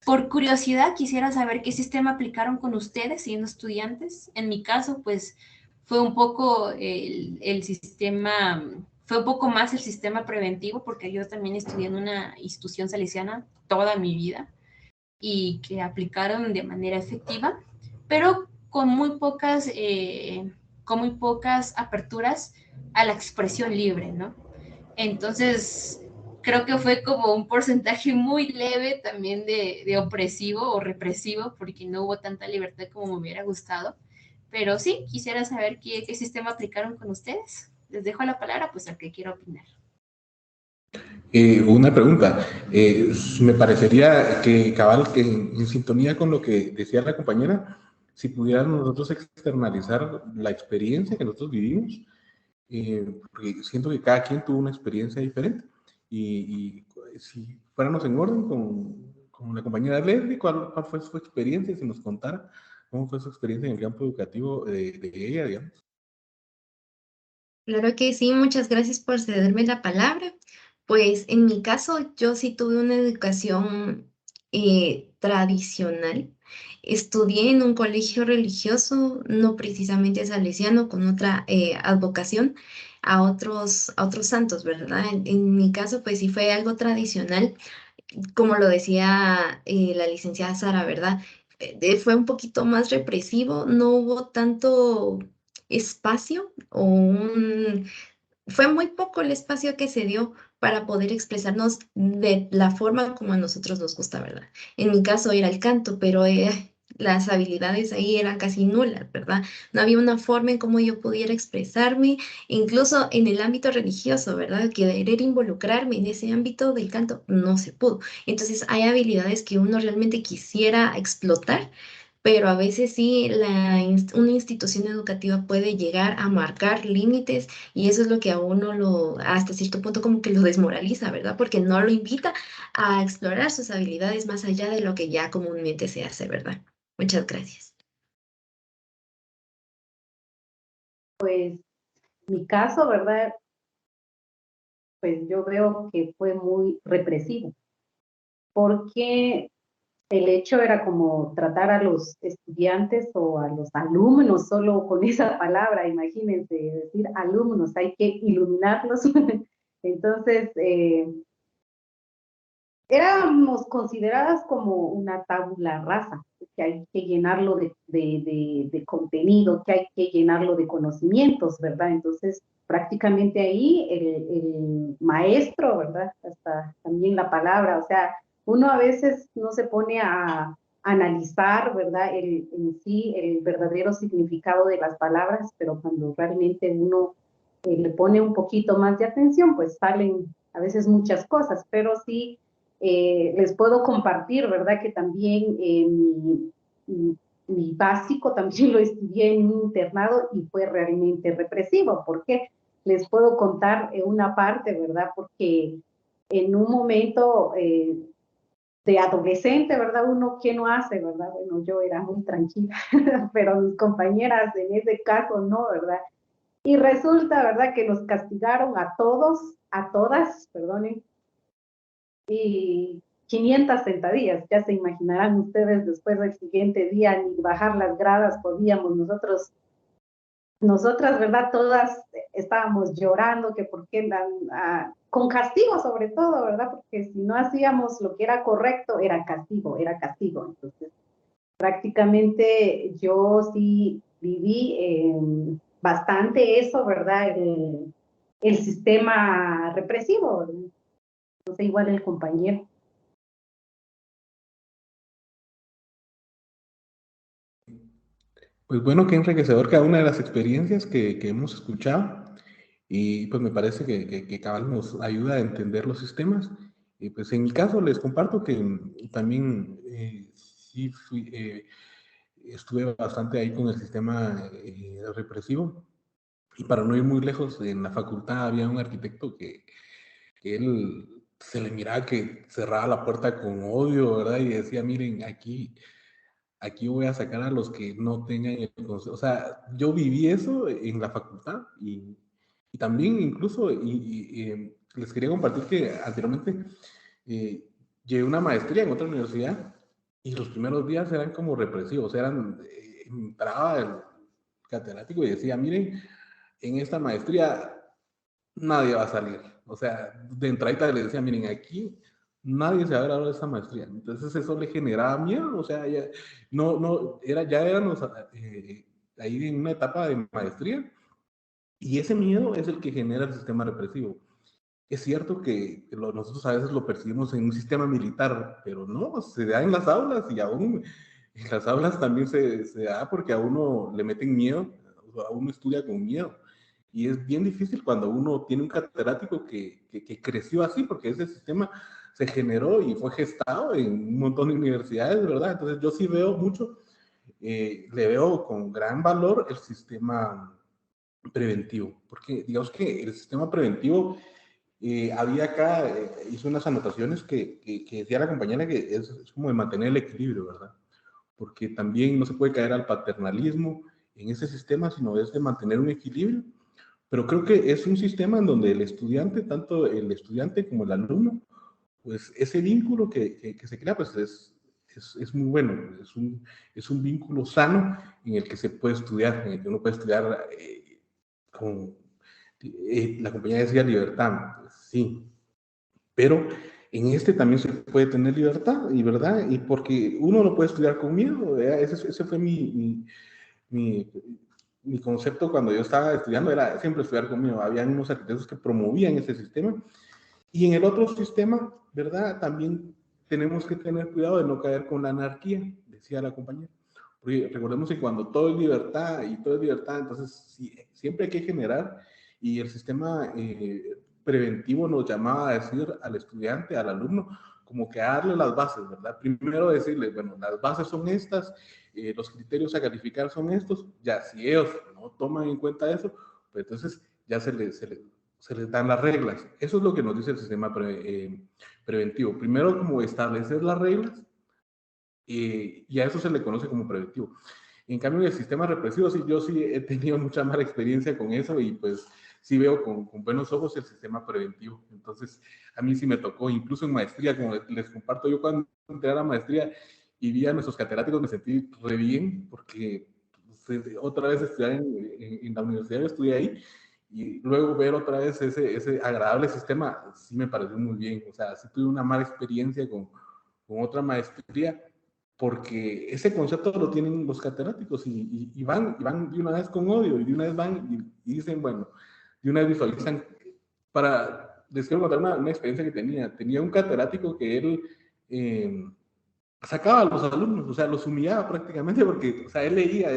por curiosidad quisiera saber qué sistema aplicaron con ustedes siendo estudiantes. En mi caso, pues fue un poco el sistema, fue un poco más el sistema preventivo, porque yo también estudié en una institución salesiana toda mi vida y que aplicaron de manera efectiva, pero con muy pocas aperturas a la expresión libre, ¿no? Entonces, creo que fue como un porcentaje muy leve también de opresivo o represivo, porque no hubo tanta libertad como me hubiera gustado. Pero sí, quisiera saber qué sistema aplicaron con ustedes. Les dejo la palabra, pues, al que quiera opinar. Una pregunta. Me parecería que cabal, que en sintonía con lo que decía la compañera, si pudiéramos nosotros externalizar la experiencia que nosotros vivimos, porque siento que cada quien tuvo una experiencia diferente. Y si fuéramos en orden con la compañera Leslie, ¿cuál fue su experiencia? Si nos contara cómo fue su experiencia en el campo educativo de ella, digamos. Claro que sí, muchas gracias por cederme la palabra. Pues en mi caso, yo sí tuve una educación tradicional. Estudié en un colegio religioso, no precisamente salesiano, con otra advocación a otros santos, ¿verdad? En mi caso, pues sí fue algo tradicional, como lo decía la licenciada Sara, ¿verdad? Fue un poquito más represivo, no hubo tanto espacio fue muy poco el espacio que se dio para poder expresarnos de la forma como a nosotros nos gusta, ¿verdad? En mi caso era el canto, pero las habilidades ahí eran casi nulas, ¿verdad? No había una forma en cómo yo pudiera expresarme, incluso en el ámbito religioso, ¿verdad? Querer involucrarme en ese ámbito del canto no se pudo. Entonces hay habilidades que uno realmente quisiera explotar, pero a veces sí una institución educativa puede llegar a marcar límites y eso es lo que a uno hasta cierto punto como que lo desmoraliza, ¿verdad? Porque no lo invita a explorar sus habilidades más allá de lo que ya comúnmente se hace, ¿verdad? Muchas gracias. Pues mi caso, ¿verdad? Pues yo veo que fue muy represivo, porque el hecho era como tratar a los estudiantes o a los alumnos solo con esa palabra, imagínense, decir alumnos, hay que iluminarlos. Entonces, éramos consideradas como una tabula rasa, que hay que llenarlo de contenido, que hay que llenarlo de conocimientos, ¿verdad? Entonces, prácticamente ahí el maestro, ¿verdad? Hasta también la palabra, o sea, uno a veces no se pone a analizar, ¿verdad? En sí, el verdadero significado de las palabras, pero cuando realmente uno le pone un poquito más de atención, pues salen a veces muchas cosas, pero sí les puedo compartir, ¿verdad? Que también mi básico también lo estudié en un internado y fue realmente represivo. ¿Por qué? Les puedo contar una parte, ¿verdad? Porque en un momento de adolescente, ¿verdad? Uno, ¿qué no hace, verdad? Bueno, yo era muy tranquila, pero mis compañeras en ese caso no, ¿verdad? Y resulta, ¿verdad? Que nos castigaron a todos, a todas, perdonen, y 500 sentadillas. Ya se imaginarán ustedes, después del siguiente día ni bajar las gradas podíamos nosotras, ¿verdad? Todas estábamos llorando que por qué con castigo sobre todo, ¿verdad? Porque si no hacíamos lo que era correcto, era castigo, era castigo. Entonces, prácticamente yo sí viví bastante eso, ¿verdad? El sistema represivo, ¿verdad? No sé, igual el compañero. Pues bueno, qué enriquecedor cada una de las experiencias que hemos escuchado y pues me parece que cabal nos ayuda a entender los sistemas. Y pues en mi caso les comparto que también sí estuve bastante ahí con el sistema represivo y para no ir muy lejos, en la facultad había un arquitecto que él se le miraba que cerraba la puerta con odio, ¿verdad? Y decía, miren, aquí voy a sacar a los que no tengan el conocimiento. O sea, yo viví eso en la facultad y también incluso, les quería compartir que anteriormente eh, llevé una maestría en otra universidad y los primeros días eran como represivos, entraba el catedrático y decía, miren, en esta maestría nadie va a salir. O sea, de entradita le decía, miren, aquí nadie se va a graduar de esta maestría. Entonces eso le generaba miedo, o sea, ya, ya éramos ahí en una etapa de maestría y ese miedo es el que genera el sistema represivo. Es cierto que nosotros a veces lo percibimos en un sistema militar, pero no, se da en las aulas y aún en las aulas también se da porque a uno le meten miedo, a uno estudia con miedo. Y es bien difícil cuando uno tiene un catedrático que creció así, porque ese sistema se generó y fue gestado en un montón de universidades, ¿verdad? Entonces yo sí veo mucho, le veo con gran valor el sistema preventivo, porque digamos que el sistema preventivo, había acá, hice unas anotaciones que decía la compañera que es como de mantener el equilibrio, ¿verdad? Porque también no se puede caer al paternalismo en ese sistema, sino es de mantener un equilibrio. Pero creo que es un sistema en donde el estudiante, tanto el estudiante como el alumno, pues ese vínculo que se crea, pues es muy bueno, es un vínculo sano en el que se puede estudiar, en el que uno puede estudiar con, la compañía decía libertad, pues, sí, pero en este también se puede tener libertad, y verdad, y porque uno lo puede estudiar con miedo, ese fue mi concepto cuando yo estaba estudiando, era siempre estudiar con miedo. Habían unos arquitectos que promovían ese sistema, y en el otro sistema, ¿verdad? También tenemos que tener cuidado de no caer con la anarquía, decía la compañera. Porque recordemos que cuando todo es libertad y todo es libertad, entonces sí, siempre hay que generar, y el sistema preventivo nos llamaba a decir al estudiante, al alumno, como que a darle las bases, ¿verdad? Primero decirle, bueno, las bases son estas, los criterios a calificar son estos, ya si ellos no toman en cuenta eso, pues entonces ya se les dan las reglas. Eso es lo que nos dice el sistema preventivo. Primero, como establecer las reglas, y a eso se le conoce como preventivo. En cambio, en el sistema represivo, sí, yo sí he tenido mucha mala experiencia con eso, y pues sí veo con buenos ojos el sistema preventivo. Entonces, a mí sí me tocó, incluso en maestría, como les comparto, yo cuando entré a la maestría y vi a nuestros catedráticos, me sentí re bien, porque pues, otra vez estudiar en la universidad, yo estudié ahí, y luego ver otra vez ese agradable sistema, sí me pareció muy bien. O sea, sí tuve una mala experiencia con otra maestría, porque ese concepto lo tienen los catedráticos, y van de una vez con odio, y de una vez van y dicen, bueno, de una vez visualizan. Les quiero contar una experiencia que tenía un catedrático que él sacaba a los alumnos, o sea, los humillaba prácticamente, porque, o sea, él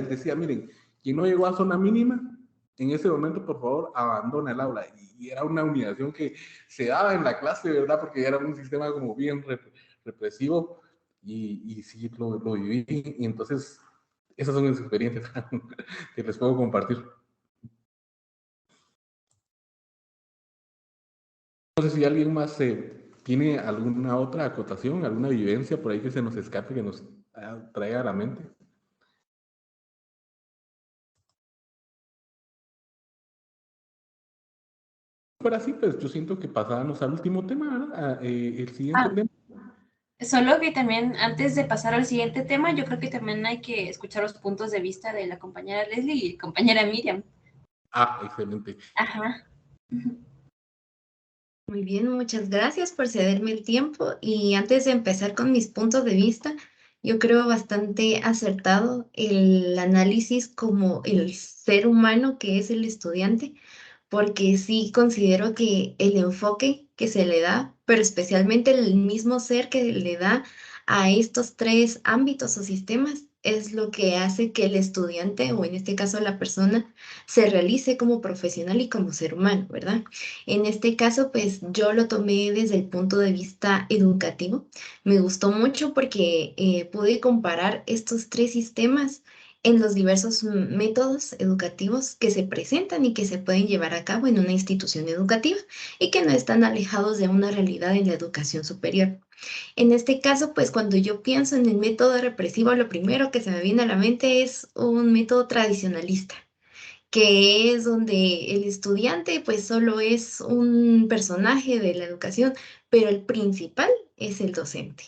decía, miren, quien no llegó a zona mínima, en ese momento, por favor, abandona el aula. Y era una humillación que se daba en la clase, ¿verdad? Porque era un sistema como bien represivo, y sí lo viví. Y entonces, esas son mis experiencias que les puedo compartir. No sé si alguien más tiene alguna otra acotación, alguna vivencia por ahí que se nos escape, que nos traiga a la mente. Pero así, pues yo siento que pasábamos al último tema, ¿verdad? El siguiente tema. Solo que también, antes de pasar al siguiente tema, yo creo que también hay que escuchar los puntos de vista de la compañera Leslie y la compañera Miriam. Excelente. Ajá. Muy bien, muchas gracias por cederme el tiempo. Y antes de empezar con mis puntos de vista, yo creo bastante acertado el análisis como el ser humano que es el estudiante, porque sí considero que el enfoque que se le da, pero especialmente el mismo ser que le da a estos tres ámbitos o sistemas, es lo que hace que el estudiante, o en este caso la persona, se realice como profesional y como ser humano, ¿verdad? En este caso, pues yo lo tomé desde el punto de vista educativo. Me gustó mucho porque pude comparar estos tres sistemas en los diversos métodos educativos que se presentan y que se pueden llevar a cabo en una institución educativa y que no están alejados de una realidad en la educación superior. En este caso, pues cuando yo pienso en el método represivo, lo primero que se me viene a la mente es un método tradicionalista, que es donde el estudiante pues solo es un personaje de la educación, pero el principal es el docente.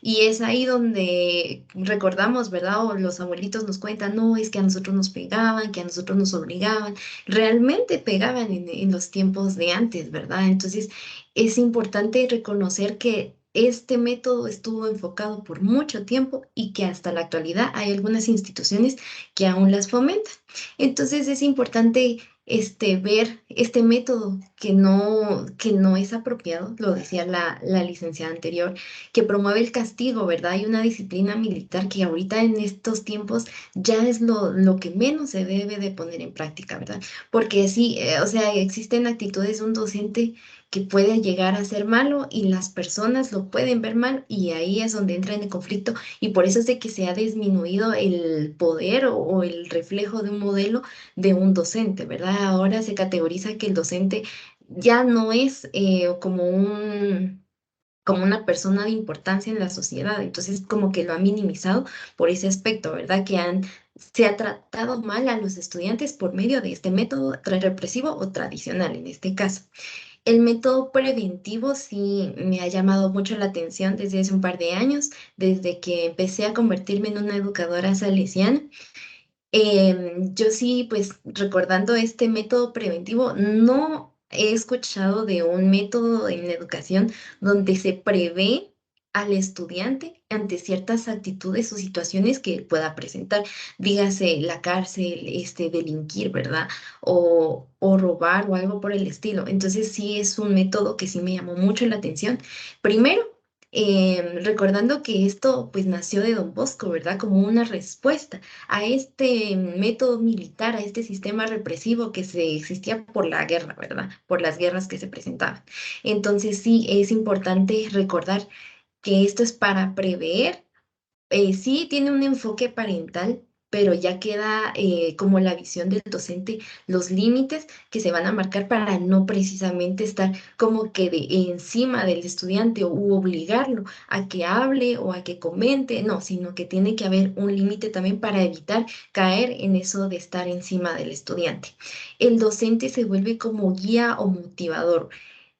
Y es ahí donde recordamos, ¿verdad? O los abuelitos nos cuentan, no, es que a nosotros nos pegaban, que a nosotros nos obligaban. Realmente pegaban en los tiempos de antes, ¿verdad? Entonces es importante reconocer que este método estuvo enfocado por mucho tiempo y que hasta la actualidad hay algunas instituciones que aún las fomentan. Entonces es importante ver este método que no es apropiado, lo decía la licenciada anterior, que promueve el castigo, ¿verdad? Hay una disciplina militar que ahorita en estos tiempos ya es lo que menos se debe de poner en práctica, ¿verdad? Porque sí, o sea, existen actitudes de un docente que puede llegar a ser malo y las personas lo pueden ver mal y ahí es donde entra en el conflicto y por eso es de que se ha disminuido el poder o el reflejo de un modelo de un docente, ¿verdad? Ahora se categoriza que el docente ya no es como una persona de importancia en la sociedad, entonces como que lo ha minimizado por ese aspecto, ¿verdad? Se ha tratado mal a los estudiantes por medio de este método represivo o tradicional en este caso. El método preventivo sí me ha llamado mucho la atención desde hace un par de años, desde que empecé a convertirme en una educadora salesiana. Yo sí, pues recordando este método preventivo, no he escuchado de un método en la educación donde se prevé al estudiante ante ciertas actitudes o situaciones que pueda presentar, dígase la cárcel, delinquir, ¿verdad? O robar o algo por el estilo. Entonces sí es un método que sí me llamó mucho la atención. Primero, recordando que esto pues nació de Don Bosco, ¿verdad? Como una respuesta a este método militar, a este sistema represivo que se existía por la guerra, ¿verdad? Por las guerras que se presentaban. Entonces sí, es importante recordar que esto es para prever, sí tiene un enfoque parental, pero ya queda como la visión del docente, los límites que se van a marcar para no precisamente estar como que de encima del estudiante o obligarlo a que hable o a que comente, no, sino que tiene que haber un límite también para evitar caer en eso de estar encima del estudiante. El docente se vuelve como guía o motivador.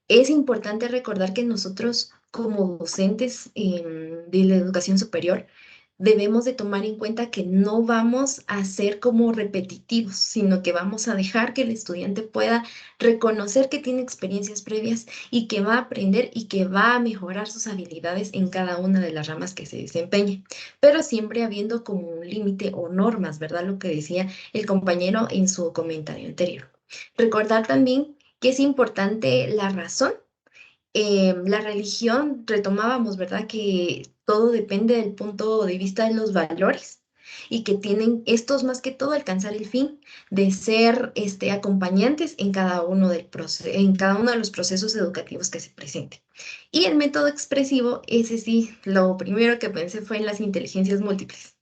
Es importante recordar que nosotros como docentes de la educación superior debemos de tomar en cuenta que no vamos a ser como repetitivos, sino que vamos a dejar que el estudiante pueda reconocer que tiene experiencias previas y que va a aprender y que va a mejorar sus habilidades en cada una de las ramas que se desempeñe, pero siempre habiendo como un límite o normas, ¿verdad? Lo que decía el compañero en su comentario anterior. Recordar también que es importante la razón. La religión, retomábamos, ¿verdad? Que todo depende del punto de vista de los valores y que tienen estos más que todo alcanzar el fin de ser acompañantes en cada uno en cada uno de los procesos educativos que se presenten. Y el método expresivo, ese sí, lo primero que pensé fue en las inteligencias múltiples,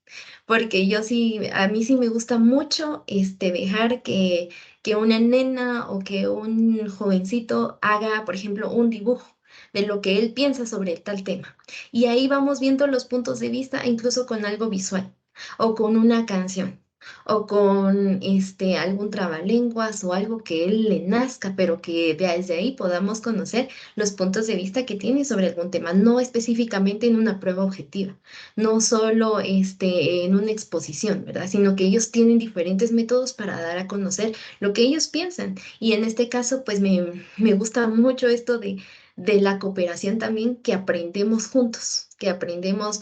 porque yo sí, a mí sí me gusta mucho dejar que una nena o que un jovencito haga, por ejemplo, un dibujo de lo que él piensa sobre tal tema. Y ahí vamos viendo los puntos de vista, incluso con algo visual, o con una canción, o con algún trabalenguas o algo que él le nazca, pero que desde ahí podamos conocer los puntos de vista que tiene sobre algún tema, no específicamente en una prueba objetiva, no solo en una exposición, ¿verdad? Sino que ellos tienen diferentes métodos para dar a conocer lo que ellos piensan. Y en este caso, pues me gusta mucho esto de la cooperación también, que aprendemos juntos, que aprendemos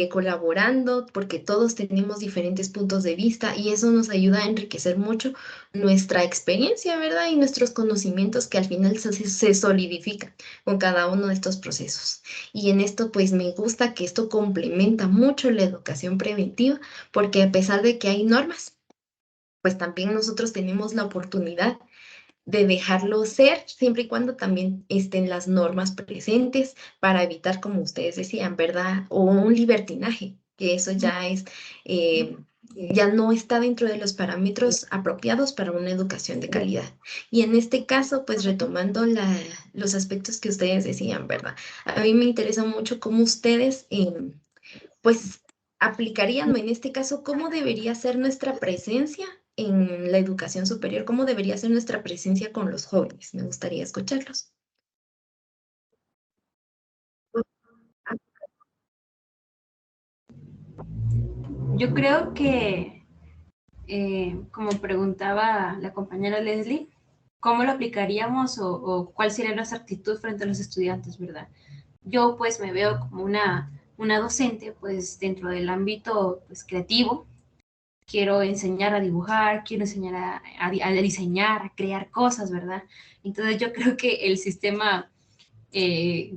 colaborando, porque todos tenemos diferentes puntos de vista y eso nos ayuda a enriquecer mucho nuestra experiencia, ¿verdad? Y nuestros conocimientos que al final se solidifican con cada uno de estos procesos. Y en esto, pues me gusta que esto complementa mucho la educación preventiva, porque a pesar de que hay normas, pues también nosotros tenemos la oportunidad de dejarlo ser, siempre y cuando también estén las normas presentes para evitar, como ustedes decían, ¿verdad? O un libertinaje, que eso ya es, ya no está dentro de los parámetros apropiados para una educación de calidad. Y en este caso, pues retomando los aspectos que ustedes decían, ¿verdad? A mí me interesa mucho cómo ustedes, pues aplicarían en este caso cómo debería ser nuestra presencia en la educación superior, cómo debería ser nuestra presencia con los jóvenes. Me gustaría escucharlos. Yo creo que, como preguntaba la compañera Leslie, ¿cómo lo aplicaríamos o cuál sería nuestra actitud frente a los estudiantes, verdad? Yo pues me veo como una docente pues dentro del ámbito pues, creativo. Quiero enseñar a dibujar, quiero enseñar a diseñar, a crear cosas, ¿verdad? Entonces yo creo que el sistema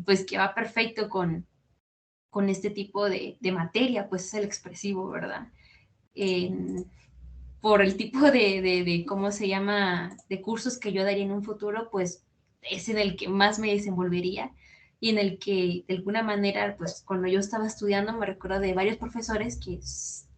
pues que va perfecto con este tipo de materia pues es el expresivo, ¿verdad? En- por el tipo de, ¿cómo se llama?, de cursos que yo daría en un futuro, pues es en el que más me desenvolvería y en el que de alguna manera, pues cuando yo estaba estudiando me recuerdo de varios profesores que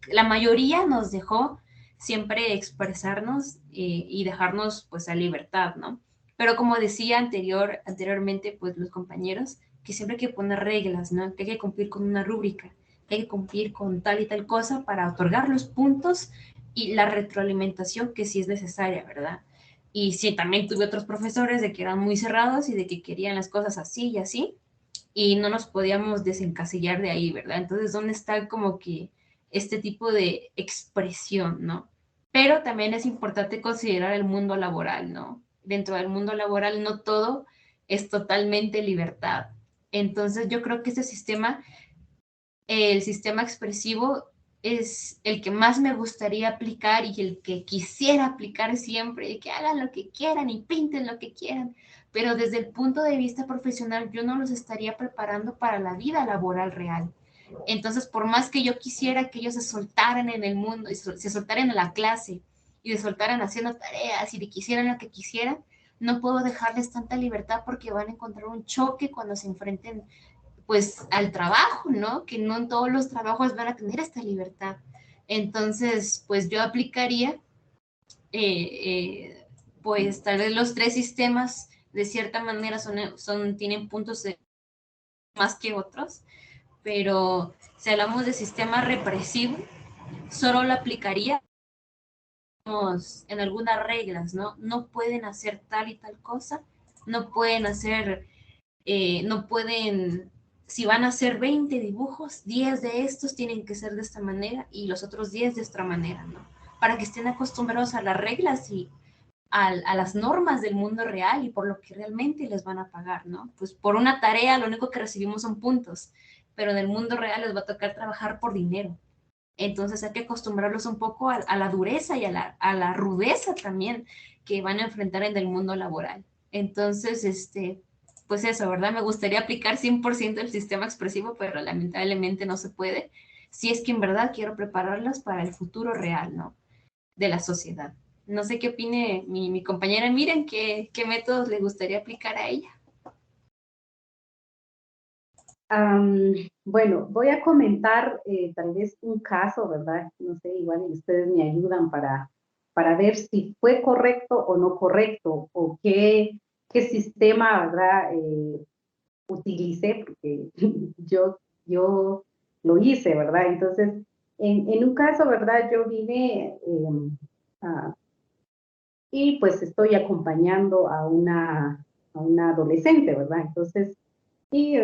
la mayoría nos dejó siempre expresarnos y dejarnos pues a libertad, ¿no? Pero como decía anteriormente, pues los compañeros, que siempre hay que poner reglas, ¿no? Que hay que cumplir con una rúbrica, que hay que cumplir con tal y tal cosa para otorgar los puntos y la retroalimentación que sí es necesaria, ¿verdad? Y sí, también tuve otros profesores de que eran muy cerrados y de que querían las cosas así y así, y no nos podíamos desencasillar de ahí, ¿verdad? Entonces, ¿dónde está como que este tipo de expresión, ¿no? Pero también es importante considerar el mundo laboral, ¿no? Dentro del mundo laboral no todo es totalmente libertad. Entonces, yo creo que este sistema, el sistema expresivo, es el que más me gustaría aplicar y el que quisiera aplicar siempre, y que hagan lo que quieran y pinten lo que quieran, pero desde el punto de vista profesional yo no los estaría preparando para la vida laboral real. Entonces, por más que yo quisiera que ellos se soltaran en el mundo, y se soltaran en la clase, y se soltaran haciendo tareas, y de quisieran lo que quisieran, no puedo dejarles tanta libertad porque van a encontrar un choque cuando se enfrenten pues al trabajo, ¿no? Que no en todos los trabajos van a tener esta libertad. Entonces, pues yo aplicaría, pues tal vez los tres sistemas de cierta manera tienen puntos más que otros, pero si hablamos de sistema represivo, solo lo aplicaría en algunas reglas, ¿no? No pueden hacer tal y tal cosa, no pueden hacer no pueden, si van a hacer 20 dibujos, 10 de estos tienen que ser de esta manera y los otros 10 de esta manera, ¿no? Para que estén acostumbrados a las reglas y a las normas del mundo real y por lo que realmente les van a pagar, ¿no? Pues por una tarea lo único que recibimos son puntos, pero en el mundo real les va a tocar trabajar por dinero. Entonces hay que acostumbrarlos un poco a la dureza y a la rudeza también que van a enfrentar en el mundo laboral. Entonces, pues eso, ¿verdad? Me gustaría aplicar 100% el sistema expresivo, pero lamentablemente no se puede, si es que en verdad quiero prepararlos para el futuro real, ¿no? De la sociedad. No sé qué opine mi compañera, miren qué métodos le gustaría aplicar a ella. Bueno, voy a comentar tal vez un caso, ¿verdad? No sé, igual ustedes me ayudan para ver si fue correcto o no correcto, o qué sistema, ¿verdad? Utilicé, porque yo lo hice, ¿verdad? Entonces, en un caso, ¿verdad? Yo vine y pues estoy acompañando a una adolescente, ¿verdad? Entonces, y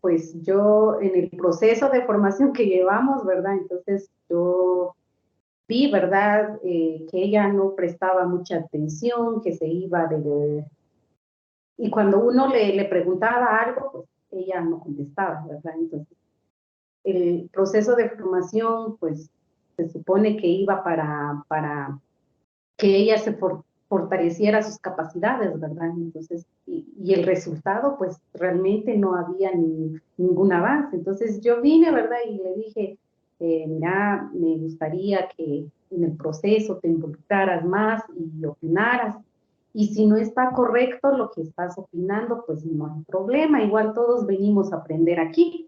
pues yo en el proceso de formación que llevamos, ¿verdad? Entonces yo vi, ¿verdad? Que ella no prestaba mucha atención, que se iba de... Y cuando uno le preguntaba algo, pues ella no contestaba, ¿verdad? Entonces el proceso de formación, pues se supone que iba para que ella se fortaleciera sus capacidades, ¿verdad? Entonces, y el resultado, pues realmente no había ningún avance. Entonces yo vine, ¿verdad? Y le dije, mira, me gustaría que en el proceso te involucraras más y opinaras. Y si no está correcto lo que estás opinando, pues no hay problema. Igual todos venimos a aprender aquí.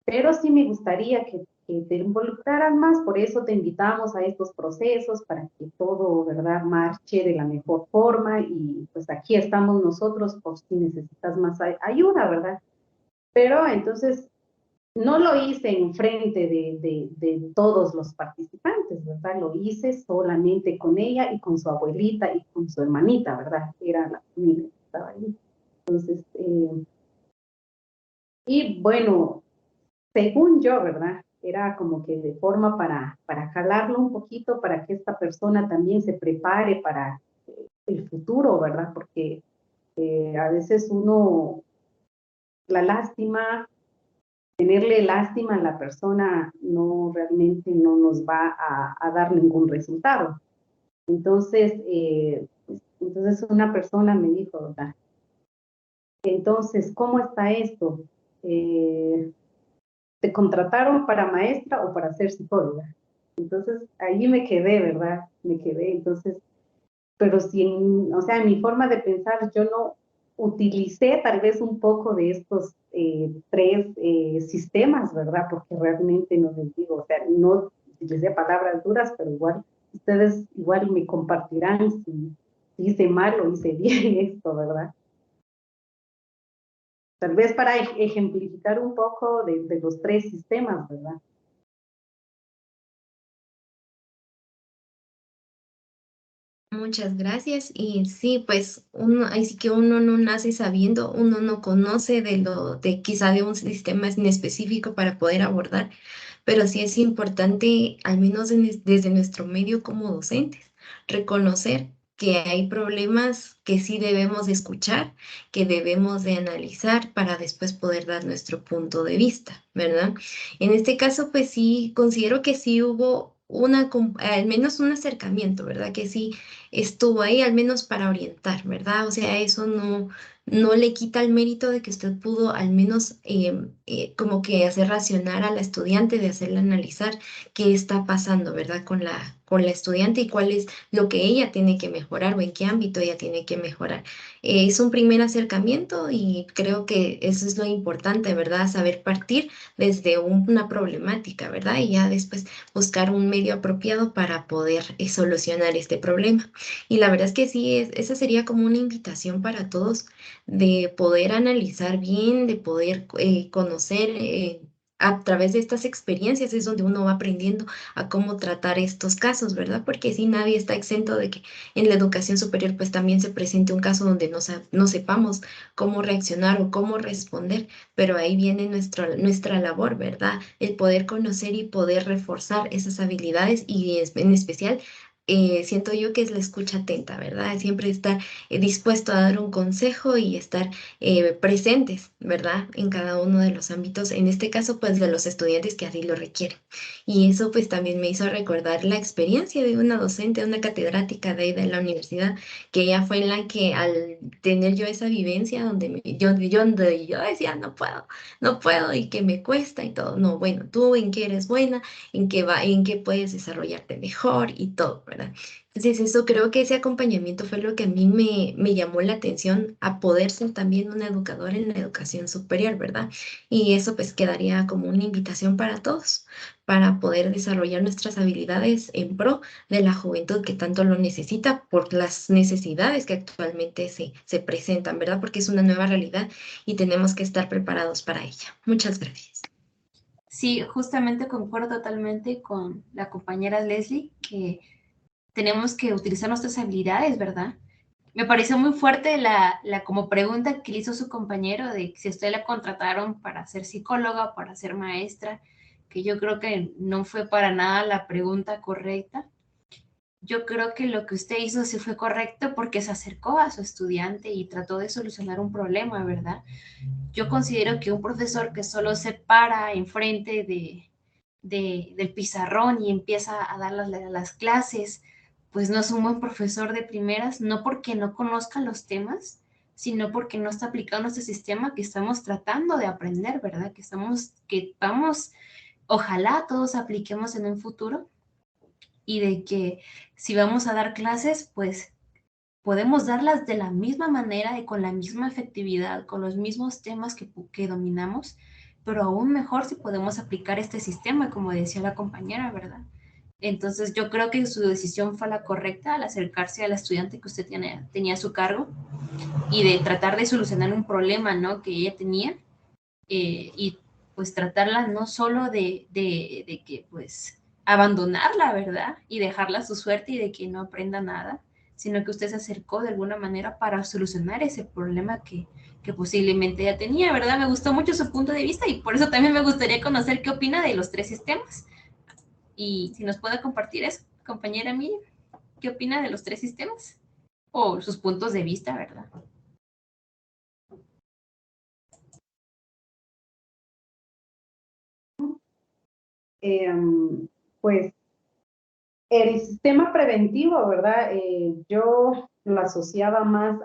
Pero sí me gustaría que te involucraras más, por eso te invitamos a estos procesos para que todo, ¿verdad?, marche de la mejor forma y pues aquí estamos nosotros por si necesitas más ayuda, ¿verdad? Pero entonces no lo hice en frente de todos los participantes, ¿verdad? Lo hice solamente con ella y con su abuelita y con su hermanita, ¿verdad? Era la familia que estaba ahí. Entonces, y bueno, según yo, ¿verdad? Era como que de forma para jalarlo un poquito, para que esta persona también se prepare para el futuro, ¿verdad? Porque a veces uno, la lástima, tenerle lástima a la persona no realmente no nos va a dar ningún resultado. Entonces, entonces una persona me dijo, ¿verdad? Entonces, ¿cómo está esto? ¿Te contrataron para maestra o para ser psicóloga? Entonces, ahí me quedé, ¿verdad? Me quedé, entonces, pero si, o sea, en mi forma de pensar, yo no utilicé tal vez un poco de estos tres sistemas, ¿verdad? Porque realmente no les digo, o sea, no utilicé palabras duras, pero igual, ustedes igual me compartirán si hice mal o hice bien esto, ¿verdad? Tal vez para ejemplificar un poco de los tres sistemas, ¿verdad? Muchas gracias. Y sí, pues uno, así que uno no nace sabiendo, uno no conoce de quizá de un sistema en específico para poder abordar, pero sí es importante, al menos desde nuestro medio como docentes, reconocer que hay problemas que sí debemos de escuchar, que debemos de analizar para después poder dar nuestro punto de vista, ¿verdad? En este caso, pues sí, considero que sí hubo al menos un acercamiento, ¿verdad? Que sí estuvo ahí al menos para orientar, ¿verdad? O sea, eso no le quita el mérito de que usted pudo al menos como que hacer racionar a la estudiante, de hacerla analizar qué está pasando, ¿verdad? Con la estudiante y cuál es lo que ella tiene que mejorar o en qué ámbito ella tiene que mejorar. Es un primer acercamiento y creo que eso es lo importante, ¿verdad? Saber partir desde una problemática, ¿verdad? Y ya después buscar un medio apropiado para poder solucionar este problema. Y la verdad es que sí, esa sería como una invitación para todos de poder analizar bien, de poder conocer a través de estas experiencias es donde uno va aprendiendo a cómo tratar estos casos, ¿verdad? Porque si nadie está exento de que en la educación superior pues también se presente un caso donde no sepamos cómo reaccionar o cómo responder, pero ahí viene nuestra labor, ¿verdad? El poder conocer y poder reforzar esas habilidades y en especial siento yo que es la escucha atenta, ¿verdad? Siempre estar dispuesto a dar un consejo y estar presentes, ¿verdad? En cada uno de los ámbitos, en este caso, pues de los estudiantes que así lo requieren. Y eso pues también me hizo recordar la experiencia de una docente, una catedrática de ahí de la universidad, que ella fue en la que al tener yo esa vivencia donde yo decía, no puedo y que me cuesta y todo. No, bueno, tú en qué eres buena, en qué puedes desarrollarte mejor y todo, ¿verdad? Entonces, eso creo que ese acompañamiento fue lo que a mí me llamó la atención a poder ser también una educadora en la educación superior, ¿verdad? Y eso pues quedaría como una invitación para todos, para poder desarrollar nuestras habilidades en pro de la juventud que tanto lo necesita por las necesidades que actualmente se presentan, ¿verdad? Porque es una nueva realidad y tenemos que estar preparados para ella. Muchas gracias. Sí, justamente concuerdo totalmente con la compañera Leslie, que tenemos que utilizar nuestras habilidades, ¿verdad? Me pareció muy fuerte la como pregunta que le hizo su compañero de si a usted la contrataron para ser psicóloga o para ser maestra, que yo creo que no fue para nada la pregunta correcta. Yo creo que lo que usted hizo sí fue correcto porque se acercó a su estudiante y trató de solucionar un problema, ¿verdad? Yo considero que un profesor que solo se para enfrente del pizarrón y empieza a dar las clases, pues no es un buen profesor de primeras, no porque no conozca los temas, sino porque no está aplicando este sistema que estamos tratando de aprender, ¿verdad? Que vamos, ojalá todos apliquemos en un futuro y de que si vamos a dar clases, pues podemos darlas de la misma manera y con la misma efectividad, con los mismos temas que dominamos, pero aún mejor si podemos aplicar este sistema, como decía la compañera, ¿verdad? Entonces yo creo que su decisión fue la correcta al acercarse al estudiante que usted tenía a su cargo y de tratar de solucionar un problema, ¿no? Que ella tenía y pues tratarla no solo de que pues abandonarla, ¿verdad? Y dejarla a su suerte y de que no aprenda nada, sino que usted se acercó de alguna manera para solucionar ese problema que posiblemente ella tenía, ¿verdad? Me gustó mucho su punto de vista y por eso también me gustaría conocer qué opina de los tres sistemas. Y si nos puede compartir eso, compañera Miriam, ¿qué opina de los tres sistemas? O sus puntos de vista, ¿verdad? Pues el sistema preventivo, ¿verdad? Yo lo asociaba más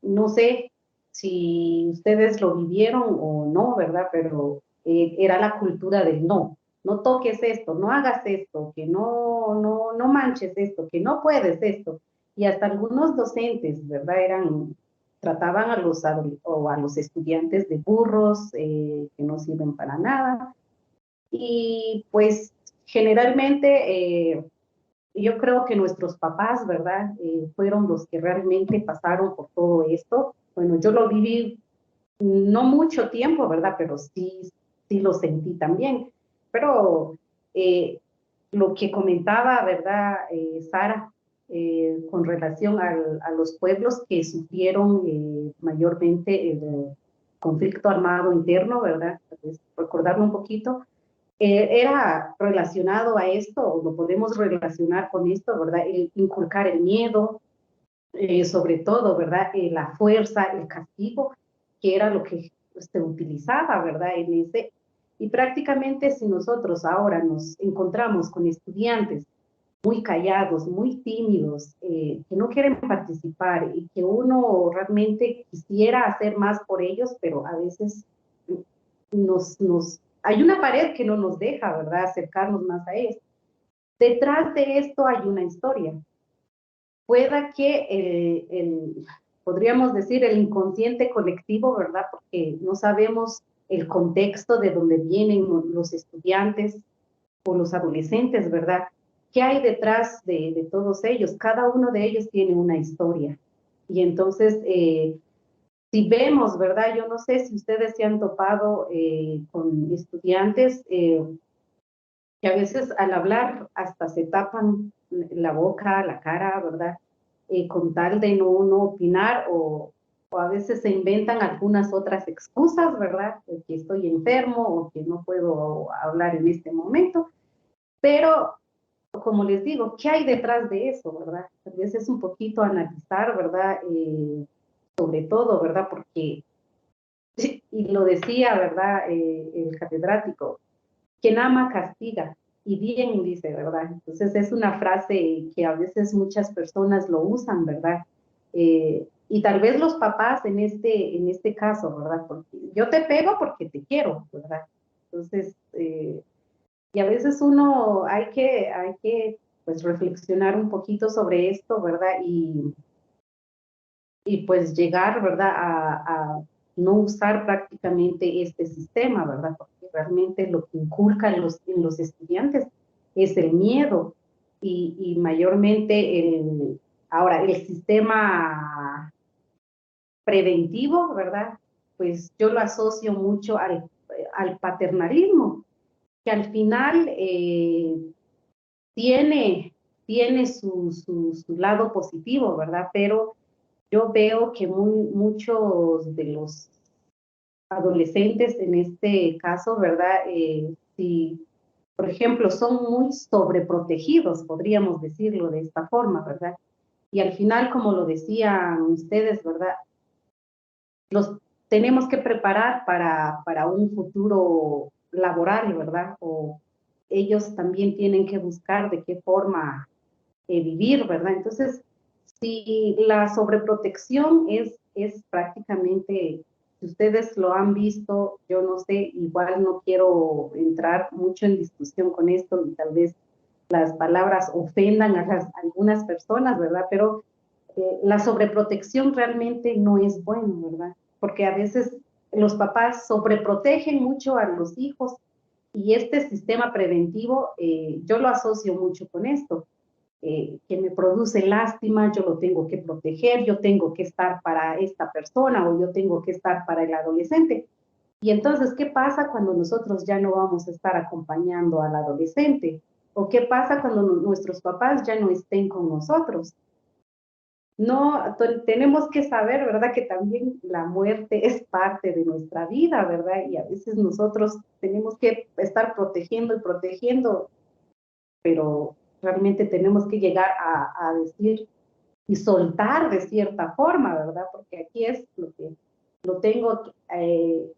no sé si ustedes lo vivieron o no, ¿verdad? Pero era la cultura del no. No toques esto, no hagas esto, que no manches esto, que no puedes esto. Y hasta algunos docentes, ¿verdad? Trataban a los estudiantes de burros, que no sirven para nada. Y pues generalmente yo creo que nuestros papás, ¿verdad? Fueron los que realmente pasaron por todo esto. Bueno, yo lo viví no mucho tiempo, ¿verdad? Pero sí lo sentí también. Pero lo que comentaba, ¿verdad, Sara? con relación a los pueblos que sufrieron mayormente el conflicto armado interno, ¿verdad? Entonces, recordarlo un poquito, era relacionado a esto, o lo podemos relacionar con esto, ¿verdad? El inculcar el miedo, sobre todo, ¿verdad? La fuerza, el castigo, que era lo que se utilizaba, ¿verdad? En ese, y prácticamente si nosotros ahora nos encontramos con estudiantes muy callados, muy tímidos, que no quieren participar y que uno realmente quisiera hacer más por ellos, pero a veces hay una pared que no nos deja, ¿verdad?, acercarnos más a ellos. Detrás de esto hay una historia. Pueda que podríamos decir, el inconsciente colectivo, ¿verdad?, porque no sabemos el contexto de donde vienen los estudiantes o los adolescentes, ¿verdad? ¿Qué hay detrás de todos ellos? Cada uno de ellos tiene una historia. Y entonces, si vemos, ¿verdad? Yo no sé si ustedes se han topado con estudiantes que a veces al hablar hasta se tapan la boca, la cara, ¿verdad? Con tal de no opinar o a veces se inventan algunas otras excusas, ¿verdad? Que estoy enfermo o que no puedo hablar en este momento. Pero, como les digo, ¿qué hay detrás de eso, verdad? A veces es un poquito analizar, ¿verdad? Sobre todo, ¿verdad? Porque, y lo decía, ¿verdad? El catedrático, quien ama castiga, y bien dice, ¿verdad? Entonces es una frase que a veces muchas personas lo usan, ¿verdad? Y tal vez los papás en este caso, ¿verdad? Porque yo te pego porque te quiero, ¿verdad? Entonces, y a veces uno hay que pues reflexionar un poquito sobre esto, ¿verdad? Y pues llegar, ¿verdad? A no usar prácticamente este sistema, ¿verdad? Porque realmente lo que inculca en los estudiantes es el miedo y mayormente ahora el sistema preventivo, ¿verdad? Pues yo lo asocio mucho al paternalismo, que al final tiene su lado positivo, ¿verdad? Pero yo veo que muchos de los adolescentes en este caso, ¿verdad? Si, por ejemplo, son muy sobreprotegidos, podríamos decirlo de esta forma, ¿verdad? Y al final, como lo decían ustedes, ¿verdad? Los tenemos que preparar para un futuro laboral, ¿verdad? O ellos también tienen que buscar de qué forma vivir, ¿verdad? Entonces, si la sobreprotección es prácticamente, si ustedes lo han visto, yo no sé, igual no quiero entrar mucho en discusión con esto y tal vez las palabras ofendan a algunas personas, ¿verdad? Pero la sobreprotección realmente no es bueno, ¿verdad? Porque a veces los papás sobreprotegen mucho a los hijos y este sistema preventivo, yo lo asocio mucho con esto, que me produce lástima, yo lo tengo que proteger, yo tengo que estar para esta persona o yo tengo que estar para el adolescente. Y entonces, ¿qué pasa cuando nosotros ya no vamos a estar acompañando al adolescente? ¿O qué pasa cuando nuestros papás ya no estén con nosotros? No, tenemos que saber, ¿verdad? Que también la muerte es parte de nuestra vida, ¿verdad? Y a veces nosotros tenemos que estar protegiendo y protegiendo, pero realmente tenemos que llegar a decir y soltar de cierta forma, ¿verdad? Porque aquí es lo que lo tengo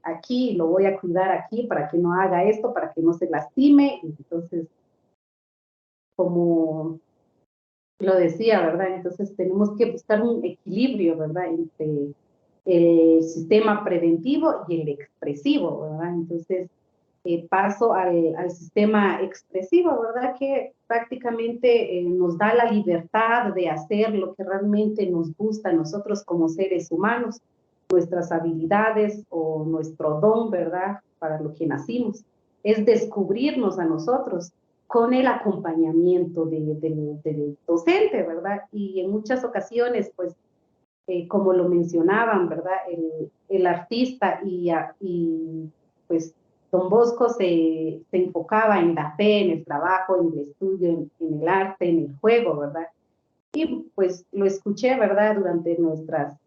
aquí, lo voy a cuidar aquí para que no haga esto, para que no se lastime. Entonces, como lo decía, ¿verdad? Entonces tenemos que buscar un equilibrio, ¿verdad? Entre el sistema preventivo y el expresivo, ¿verdad? Entonces, paso al sistema expresivo, ¿verdad? Que prácticamente nos da la libertad de hacer lo que realmente nos gusta a nosotros como seres humanos, nuestras habilidades o nuestro don, ¿verdad? Para lo que nacimos. Es descubrirnos a nosotros con el acompañamiento del docente, ¿verdad? Y en muchas ocasiones, pues, como lo mencionaban, ¿verdad? El artista y pues Don Bosco se enfocaba en la fe, en el trabajo, en el estudio, en el arte, en el juego, ¿verdad? Y pues lo escuché, ¿verdad? Durante nuestras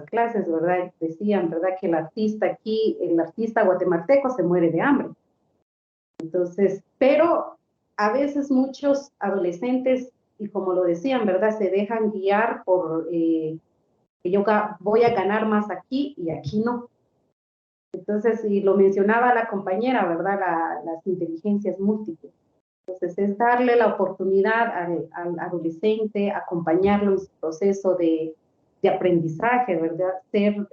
clases, ¿verdad? Decían, ¿verdad? Que el artista guatemalteco se muere de hambre. Entonces, pero a veces muchos adolescentes, y como lo decían, ¿verdad? Se dejan guiar por que yo voy a ganar más aquí y aquí no. Entonces, y lo mencionaba la compañera, ¿verdad? Las inteligencias múltiples. Entonces, es darle la oportunidad al adolescente, acompañarlo en su proceso de aprendizaje, ¿verdad? Ser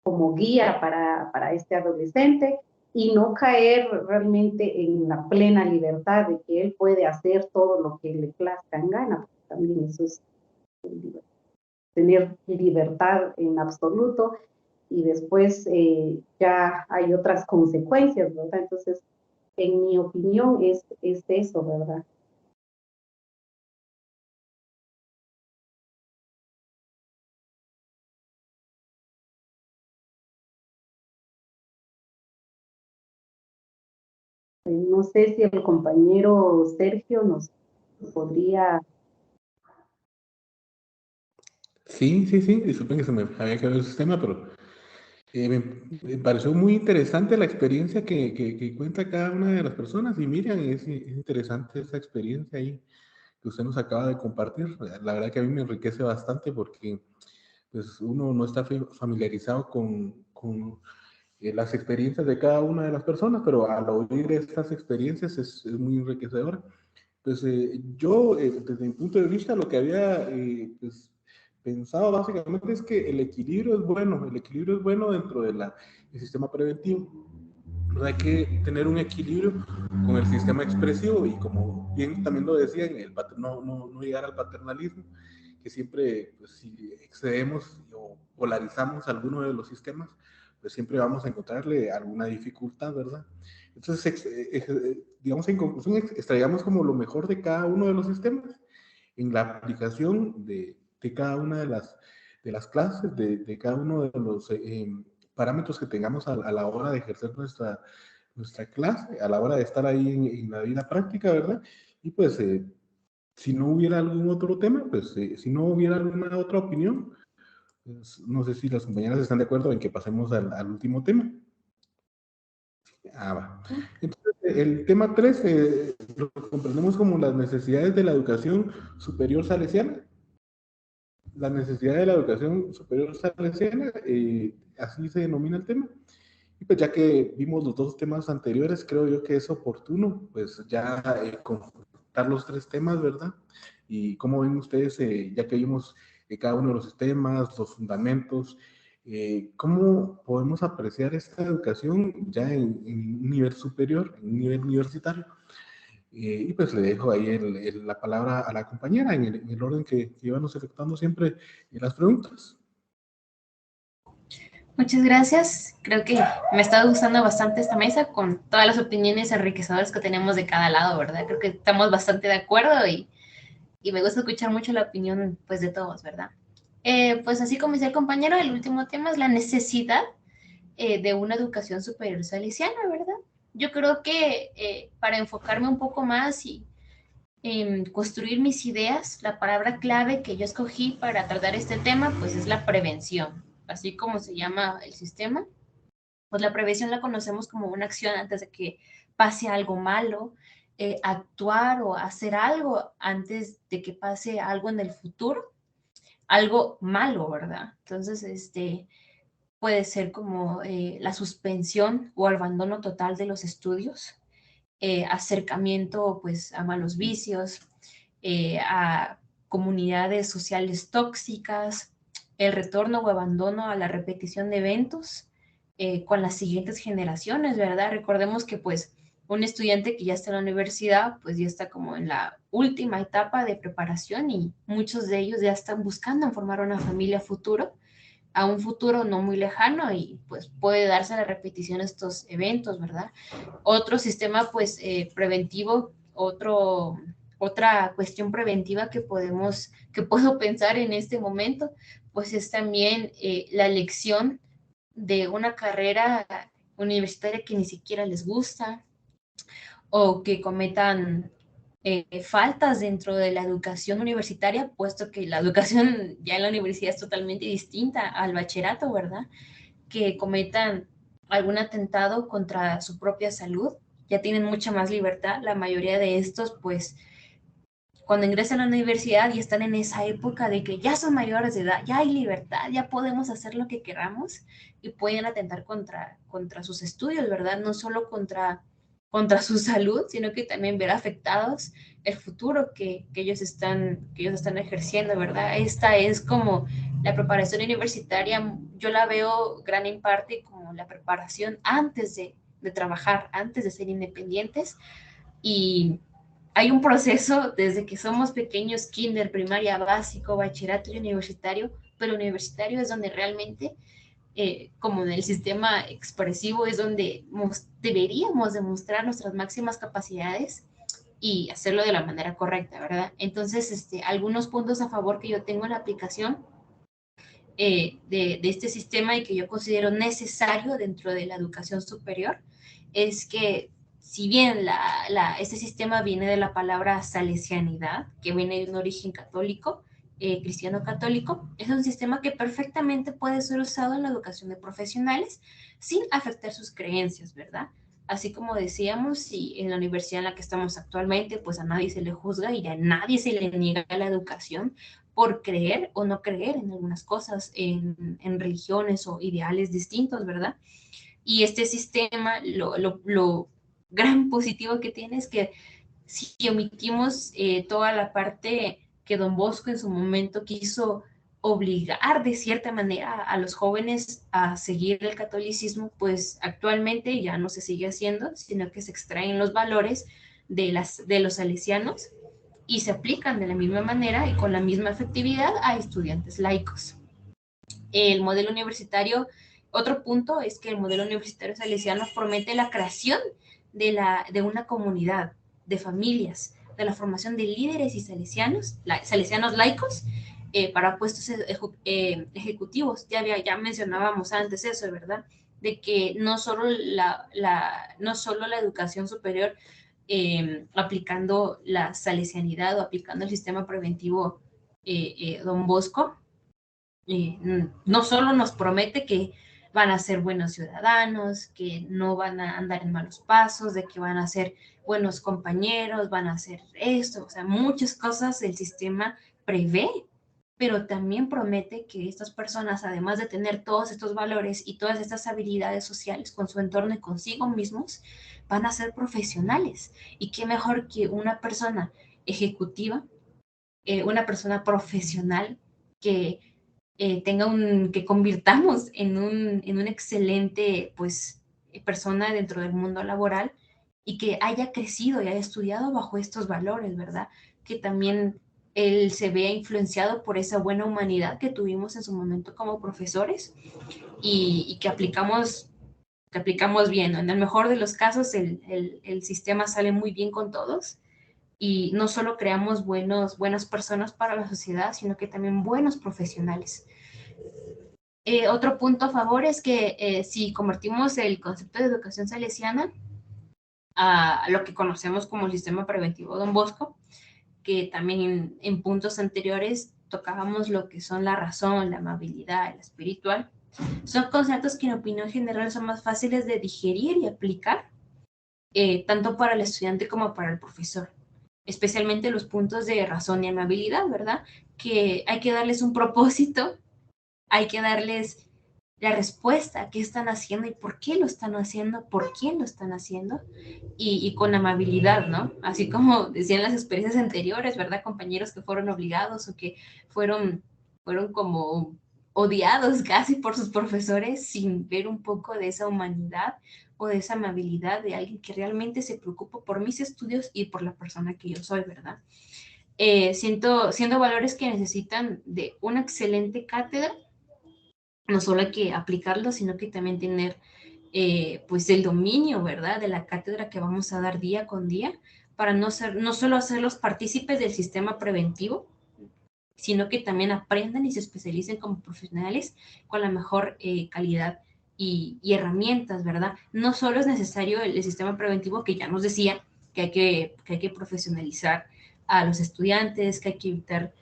como guía para este adolescente y no caer realmente en la plena libertad de que él puede hacer todo lo que le plazca en gana, porque también eso es tener libertad en absoluto y después ya hay otras consecuencias, ¿verdad? Entonces, en mi opinión es eso, ¿verdad? No sé si el compañero Sergio nos podría... Sí, sí, sí, disculpen que se me había quedado el sistema, pero me pareció muy interesante la experiencia que cuenta cada una de las personas y Miriam, es interesante esa experiencia ahí que usted nos acaba de compartir. La verdad que a mí me enriquece bastante porque pues, uno no está familiarizado con las experiencias de cada una de las personas, pero al oír estas experiencias es muy enriquecedor. Pues yo, desde mi punto de vista, lo que había pues, pensado básicamente es que el equilibrio es bueno dentro del sistema preventivo. Pero hay que tener un equilibrio con el sistema expresivo y como bien también lo decían, no llegar al paternalismo, que siempre, pues, si excedemos o polarizamos alguno de los sistemas, pues siempre vamos a encontrarle alguna dificultad, ¿verdad? Entonces, digamos, en conclusión, extraigamos como lo mejor de cada uno de los sistemas en la aplicación de cada una de las clases, de cada uno de los parámetros que tengamos a la hora de ejercer nuestra clase, a la hora de estar ahí en la vida práctica, ¿verdad? Y pues, si no hubiera algún otro tema, pues, si no hubiera alguna otra opinión, pues, no sé si las compañeras están de acuerdo en que pasemos al último tema. Ah, va. Entonces, el tema 3 lo comprendemos como las necesidades de la educación superior salesiana. Las necesidades de la educación superior salesiana, así se denomina el tema. Y pues ya que vimos los dos temas anteriores, creo yo que es oportuno, pues ya conjuntar los tres temas, ¿verdad? Y cómo ven ustedes, ya que vimos cada uno de los temas, los fundamentos, cómo podemos apreciar esta educación ya en un nivel superior, en un nivel universitario. Y pues le dejo ahí la palabra a la compañera en el orden que íbamos efectuando siempre las preguntas. Muchas gracias. Creo que me está gustando bastante esta mesa con todas las opiniones enriquecedoras que tenemos de cada lado, ¿verdad? Creo que estamos bastante de acuerdo y me gusta escuchar mucho la opinión, pues, de todos, ¿verdad? Pues así como decía el compañero, el último tema es la necesidad de una educación superior salesiana, ¿verdad? Yo creo que para enfocarme un poco más y construir mis ideas, la palabra clave que yo escogí para tratar este tema, pues es la prevención, así como se llama el sistema. Pues la prevención la conocemos como una acción antes de que pase algo malo, actuar o hacer algo antes de que pase algo en el futuro, algo malo, ¿verdad? Entonces, puede ser como la suspensión o abandono total de los estudios, acercamiento pues a malos vicios, a comunidades sociales tóxicas, el retorno o abandono a la repetición de eventos con las siguientes generaciones, ¿verdad? Recordemos que pues un estudiante que ya está en la universidad, pues ya está como en la última etapa de preparación y muchos de ellos ya están buscando formar una familia futuro, a un futuro no muy lejano y pues puede darse la repetición de estos eventos, ¿verdad? Otro sistema pues preventivo, otra cuestión preventiva que puedo pensar en este momento, pues es también la elección de una carrera universitaria que ni siquiera les gusta o que cometan faltas dentro de la educación universitaria, puesto que la educación ya en la universidad es totalmente distinta al bachillerato, ¿verdad? Que cometan algún atentado contra su propia salud, ya tienen mucha más libertad. La mayoría de estos, pues, cuando ingresan a la universidad y están en esa época de que ya son mayores de edad, ya hay libertad, ya podemos hacer lo que queramos y pueden atentar contra sus estudios, ¿verdad? No solo contra su salud, sino que también ver afectados el futuro que ellos están ejerciendo, ¿verdad? Esta es como la preparación universitaria, yo la veo gran en parte como la preparación antes de trabajar, antes de ser independientes. Y hay un proceso desde que somos pequeños, kinder, primaria, básico, bachillerato y universitario, pero universitario es donde realmente, como en el sistema expresivo, es donde deberíamos demostrar nuestras máximas capacidades y hacerlo de la manera correcta, ¿verdad? Entonces, algunos puntos a favor que yo tengo en la aplicación de este sistema y que yo considero necesario dentro de la educación superior es que si bien este sistema viene de la palabra salesianidad, que viene de un origen católico, cristiano católico, es un sistema que perfectamente puede ser usado en la educación de profesionales sin afectar sus creencias, ¿verdad? Así como decíamos, si en la universidad en la que estamos actualmente, pues a nadie se le juzga y a nadie se le niega la educación por creer o no creer en algunas cosas, en religiones o ideales distintos, ¿verdad? Y este sistema, lo gran positivo que tiene es que si omitimos toda la parte que Don Bosco en su momento quiso obligar de cierta manera a los jóvenes a seguir el catolicismo, pues actualmente ya no se sigue haciendo, sino que se extraen los valores de los salesianos y se aplican de la misma manera y con la misma efectividad a estudiantes laicos. El modelo universitario, otro punto es que el modelo universitario salesiano promete la creación de una comunidad, de familias, de la formación de líderes y salesianos laicos para puestos ejecutivos. Ya mencionábamos antes eso, ¿verdad? De que no solo no solo la educación superior aplicando la salesianidad o aplicando el sistema preventivo Don Bosco, no solo nos promete que van a ser buenos ciudadanos, que no van a andar en malos pasos, de que van a ser buenos compañeros, van a hacer esto, o sea, muchas cosas el sistema prevé, pero también promete que estas personas, además de tener todos estos valores y todas estas habilidades sociales con su entorno y consigo mismos, van a ser profesionales. Y qué mejor que una persona ejecutiva, una persona profesional que que convirtamos en un excelente, pues, persona dentro del mundo laboral y que haya crecido y haya estudiado bajo estos valores, ¿verdad? Que también él se vea influenciado por esa buena humanidad que tuvimos en su momento como profesores y que aplicamos bien, ¿no? En el mejor de los casos, el sistema sale muy bien con todos y no solo creamos buenas personas para la sociedad, sino que también buenos profesionales. Otro punto a favor es que si convertimos el concepto de educación salesiana a lo que conocemos como el sistema preventivo Don Bosco, que también en puntos anteriores tocábamos lo que son la razón, la amabilidad, la espiritual, son conceptos que en opinión general son más fáciles de digerir y aplicar, tanto para el estudiante como para el profesor, especialmente los puntos de razón y amabilidad, ¿verdad? Que hay que darles un propósito, hay que darles la respuesta, qué están haciendo y por qué lo están haciendo, por quién lo están haciendo y con amabilidad, ¿no? Así como decían las experiencias anteriores, ¿verdad? Compañeros que fueron obligados o que fueron como odiados casi por sus profesores sin ver un poco de esa humanidad o de esa amabilidad de alguien que realmente se preocupa por mis estudios y por la persona que yo soy, ¿verdad? Siendo valores que necesitan de una excelente cátedra, no solo hay que aplicarlo, sino que también tener pues el dominio, ¿verdad? De la cátedra que vamos a dar día con día para no solo hacerlos partícipes del sistema preventivo, sino que también aprendan y se especialicen como profesionales con la mejor calidad y herramientas, ¿verdad? No solo es necesario el sistema preventivo que ya nos decía que hay que profesionalizar a los estudiantes, que hay que evitar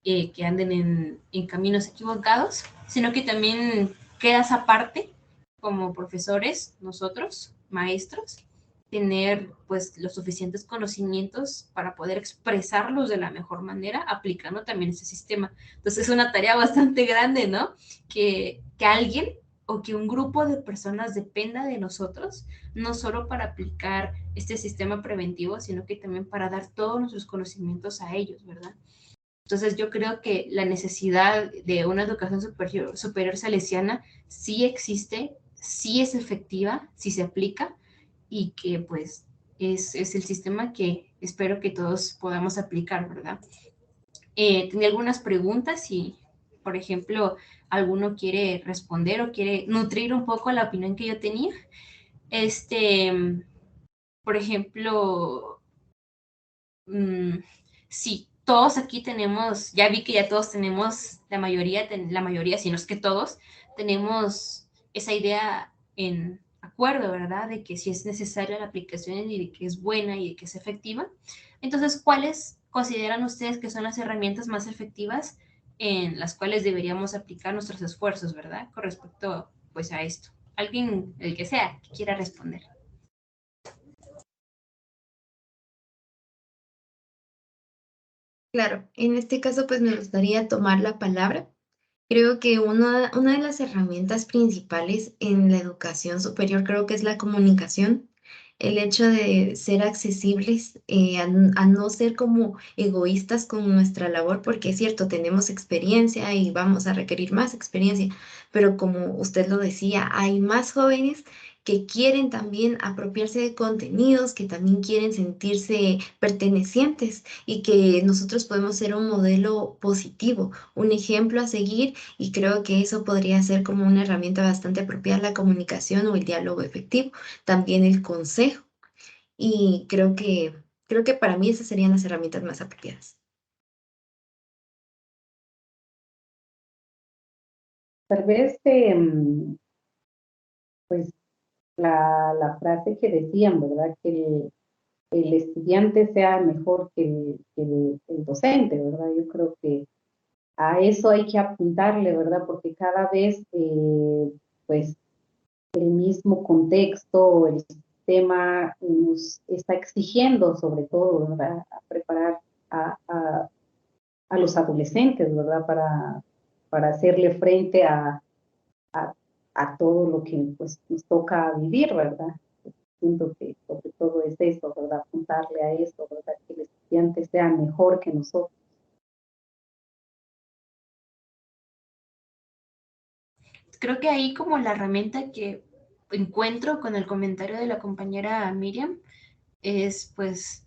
que anden en caminos equivocados, sino que también queda esa parte como profesores, nosotros, maestros, tener pues los suficientes conocimientos para poder expresarlos de la mejor manera, aplicando también ese sistema. Entonces es una tarea bastante grande, ¿no? Que alguien o que un grupo de personas dependa de nosotros, no solo para aplicar este sistema preventivo, sino que también para dar todos nuestros conocimientos a ellos, ¿verdad? Entonces yo creo que la necesidad de una educación superior salesiana sí existe, sí es efectiva, sí se aplica y que pues es el sistema que espero que todos podamos aplicar, ¿verdad? Tenía algunas preguntas y, por ejemplo, alguno quiere responder o quiere nutrir un poco la opinión que yo tenía. Por ejemplo, sí, todos aquí tenemos, ya vi que ya todos tenemos, la mayoría, si no es que todos, tenemos esa idea en acuerdo, ¿verdad? De que si es necesaria la aplicación y de que es buena y de que es efectiva. Entonces, ¿cuáles consideran ustedes que son las herramientas más efectivas en las cuales deberíamos aplicar nuestros esfuerzos, ¿verdad? Con respecto, pues, a esto. Alguien, el que sea, que quiera responder. Claro, en este caso pues me gustaría tomar la palabra. Creo que una de las herramientas principales en la educación superior creo que es la comunicación, el hecho de ser accesibles, a no ser como egoístas con nuestra labor, porque es cierto, tenemos experiencia y vamos a requerir más experiencia, pero como usted lo decía, hay más jóvenes que quieren también apropiarse de contenidos, que también quieren sentirse pertenecientes y que nosotros podemos ser un modelo positivo, un ejemplo a seguir y creo que eso podría ser como una herramienta bastante apropiada, la comunicación o el diálogo efectivo, también el consejo. Y creo que para mí esas serían las herramientas más apropiadas. Tal vez, pues, la frase que decían, ¿verdad? Que el estudiante sea mejor que el docente, ¿verdad? Yo creo que a eso hay que apuntarle, ¿verdad? Porque cada vez, pues, el mismo contexto, el sistema nos está exigiendo, sobre todo, ¿verdad? A preparar a los adolescentes, ¿verdad? Para hacerle frente a, a todo lo que pues, nos toca vivir, ¿verdad? Siento que sobre todo es eso, ¿verdad? Apuntarle a eso, ¿verdad? Que el estudiante sea mejor que nosotros. Creo que ahí como la herramienta que encuentro con el comentario de la compañera Miriam es pues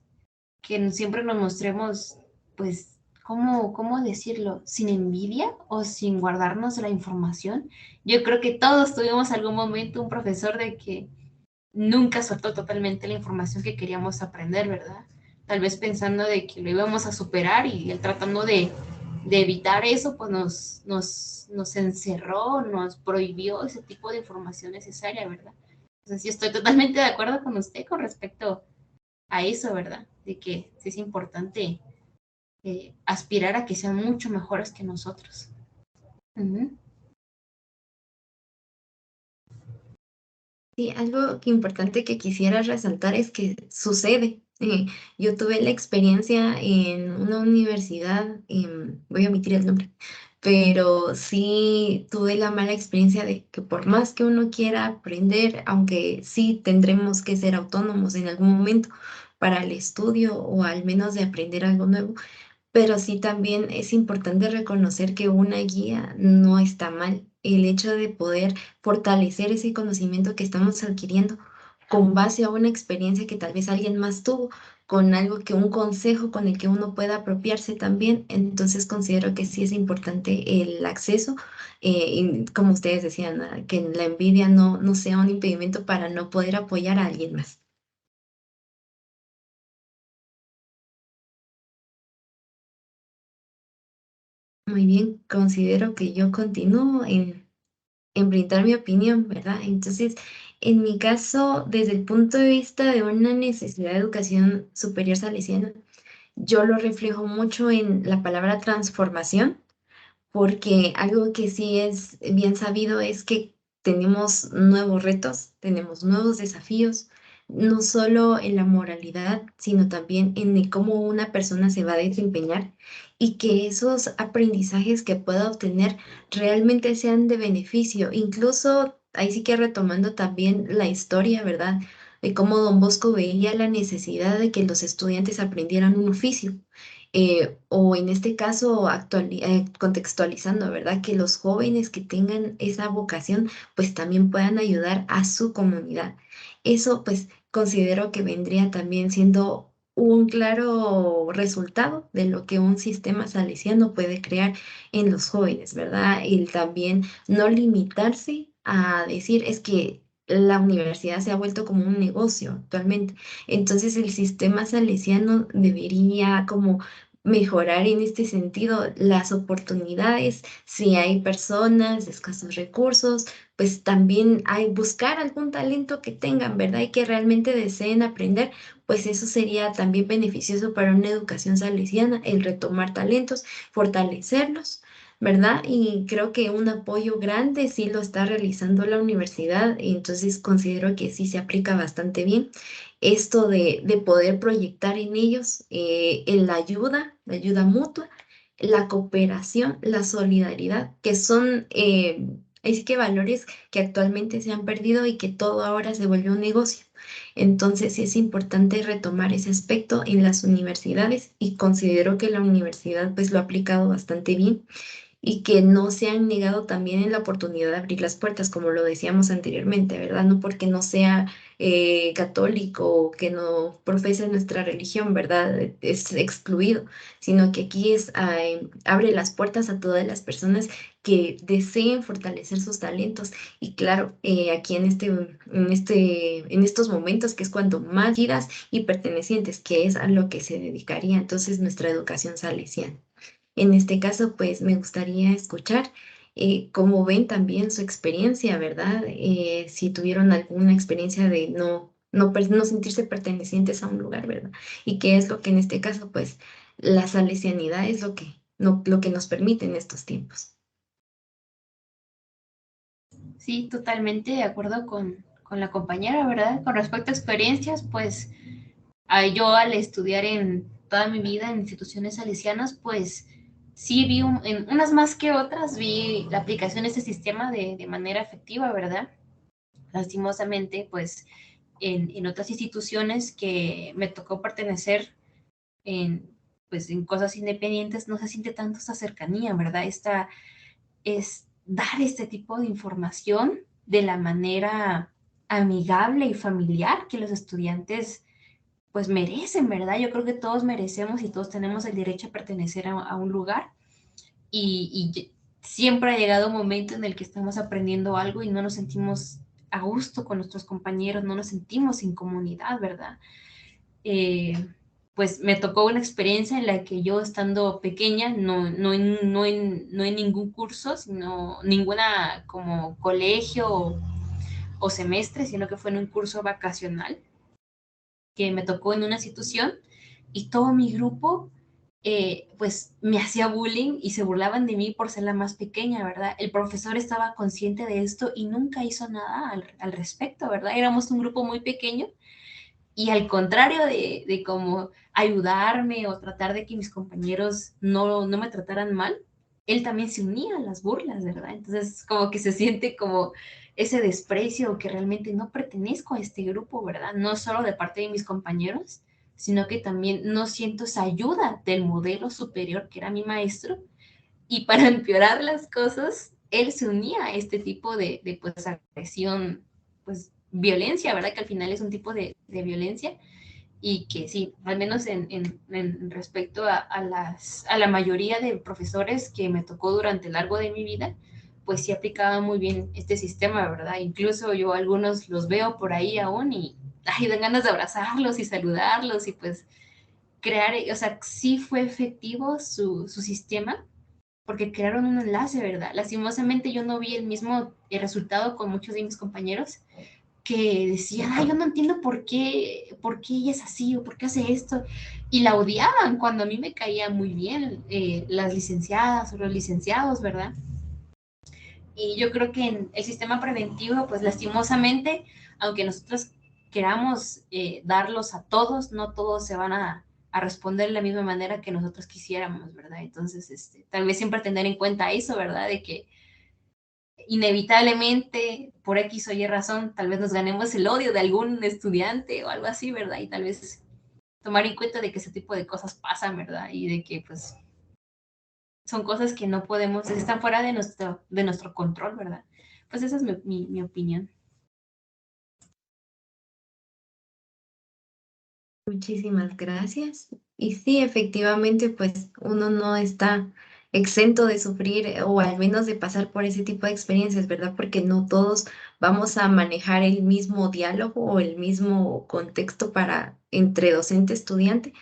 que siempre nos mostremos pues, ¿cómo decirlo? Sin envidia o sin guardarnos la información. Yo creo que todos tuvimos algún momento un profesor de que nunca soltó totalmente la información que queríamos aprender, ¿verdad? Tal vez pensando de que lo íbamos a superar y él tratando de evitar eso, pues nos encerró, nos prohibió ese tipo de información necesaria, ¿verdad? Entonces, sí estoy totalmente de acuerdo con usted con respecto a eso, ¿verdad? De que sí es importante aspirar a que sean mucho mejores que nosotros. Uh-huh. Sí, algo que importante que quisiera resaltar es que sucede. Yo tuve la experiencia en una universidad, voy a omitir el nombre, pero sí tuve la mala experiencia de que por más que uno quiera aprender, aunque sí tendremos que ser autónomos en algún momento para el estudio o al menos de aprender algo nuevo, pero sí también es importante reconocer que una guía no está mal. El hecho de poder fortalecer ese conocimiento que estamos adquiriendo con base a una experiencia que tal vez alguien más tuvo, con algo que un consejo con el que uno pueda apropiarse también. Entonces considero que sí es importante el acceso, y como ustedes decían, que la envidia no sea un impedimento para no poder apoyar a alguien más. Muy bien, considero que yo continúo en brindar mi opinión, ¿verdad? Entonces, En mi caso, desde el punto de vista de una necesidad de educación superior salesiana, yo lo reflejo mucho en la palabra transformación, porque algo que sí es bien sabido es que tenemos nuevos retos, tenemos nuevos desafíos, no solo en la moralidad, sino también en el cómo una persona se va a desempeñar y que esos aprendizajes que pueda obtener realmente sean de beneficio. Incluso ahí sí que retomando también la historia, ¿verdad? De cómo Don Bosco veía la necesidad de que los estudiantes aprendieran un oficio o en este caso contextualizando, ¿verdad? Que los jóvenes que tengan esa vocación pues también puedan ayudar a su comunidad. Eso pues considero que vendría también siendo un claro resultado de lo que un sistema salesiano puede crear en los jóvenes, ¿verdad? El también no limitarse a decir es que la universidad se ha vuelto como un negocio actualmente. Entonces el sistema salesiano debería como mejorar en este sentido las oportunidades, si hay personas de escasos recursos, pues también hay buscar algún talento que tengan, ¿verdad? Y que realmente deseen aprender, pues eso sería también beneficioso para una educación salesiana, el retomar talentos, fortalecerlos. ¿Verdad? Y creo que un apoyo grande sí lo está realizando la universidad, y entonces considero que sí se aplica bastante bien esto de poder proyectar en ellos en la ayuda mutua, la cooperación, la solidaridad, que son, es que valores que actualmente se han perdido y que todo ahora se vuelve un negocio. Entonces sí es importante retomar ese aspecto en las universidades y considero que la universidad pues lo ha aplicado bastante bien y que no se han negado también en la oportunidad de abrir las puertas, como lo decíamos anteriormente, ¿verdad? No porque no sea católico o que no profese nuestra religión, ¿verdad? Es excluido, sino que aquí abre las puertas a todas las personas que deseen fortalecer sus talentos. Y claro, aquí en estos momentos, que es cuando más vidas y pertenecientes, que es a lo que se dedicaría entonces nuestra educación salesiana. En este caso, pues me gustaría escuchar cómo ven también su experiencia, ¿verdad? Si tuvieron alguna experiencia de no sentirse pertenecientes a un lugar, ¿verdad? Y qué es lo que en este caso, pues, la salesianidad es lo que nos permite en estos tiempos. Sí, totalmente de acuerdo con la compañera, ¿verdad? Con respecto a experiencias, pues yo al estudiar en toda mi vida en instituciones salesianas, pues sí vi en unas más que otras, vi la aplicación de este sistema de manera efectiva, ¿verdad? Lastimosamente, pues en otras instituciones que me tocó pertenecer en, pues, en cosas independientes, no se siente tanto esta cercanía, ¿verdad? Esta es dar este tipo de información de la manera amigable y familiar que los estudiantes pues merecen, ¿verdad? Yo creo que todos merecemos y todos tenemos el derecho a pertenecer a un lugar y siempre ha llegado un momento en el que estamos aprendiendo algo y no nos sentimos a gusto con nuestros compañeros, no nos sentimos en comunidad, ¿verdad? Pues me tocó una experiencia en la que yo estando pequeña, no en ningún curso, sino ninguna como colegio o semestre, sino que fue en un curso vacacional que me tocó en una institución y todo mi grupo pues me hacía bullying y se burlaban de mí por ser la más pequeña, ¿verdad? El profesor estaba consciente de esto y nunca hizo nada al respecto, ¿verdad? Éramos un grupo muy pequeño y al contrario de como ayudarme o tratar de que mis compañeros no me trataran mal, él también se unía a las burlas, ¿verdad? Entonces como que se siente como ese desprecio que realmente no pertenezco a este grupo, ¿verdad? No solo de parte de mis compañeros, sino que también no siento esa ayuda del modelo superior que era mi maestro. Y para empeorar las cosas, él se unía a este tipo de pues, agresión, pues violencia, ¿verdad? Que al final es un tipo de violencia y que sí, al menos en respecto a la mayoría de profesores que me tocó durante el largo de mi vida, pues sí aplicaba muy bien este sistema, ¿verdad? Incluso yo algunos los veo por ahí aún y ay, dan ganas de abrazarlos y saludarlos y pues crear, o sea, sí fue efectivo su sistema porque crearon un enlace, ¿verdad? Lastimosamente yo no vi el mismo resultado con muchos de mis compañeros, que decían, ay, yo no entiendo por qué ella es así o por qué hace esto, y la odiaban cuando a mí me caía muy bien las licenciadas o los licenciados, ¿verdad? Y yo creo que en el sistema preventivo, pues lastimosamente, aunque nosotros queramos darlos a todos, no todos se van a responder de la misma manera que nosotros quisiéramos, ¿verdad? Entonces, tal vez siempre tener en cuenta eso, ¿verdad? De que inevitablemente, por X o Y razón, tal vez nos ganemos el odio de algún estudiante o algo así, ¿verdad? Y tal vez tomar en cuenta de que ese tipo de cosas pasan, ¿verdad? Y de que, pues, son cosas que no podemos, están fuera de nuestro control, ¿verdad? Pues esa es mi opinión. Muchísimas gracias. Y sí, efectivamente, pues uno no está exento de sufrir o al menos de pasar por ese tipo de experiencias, ¿verdad? Porque no todos vamos a manejar el mismo diálogo o el mismo contexto para entre docente y estudiante.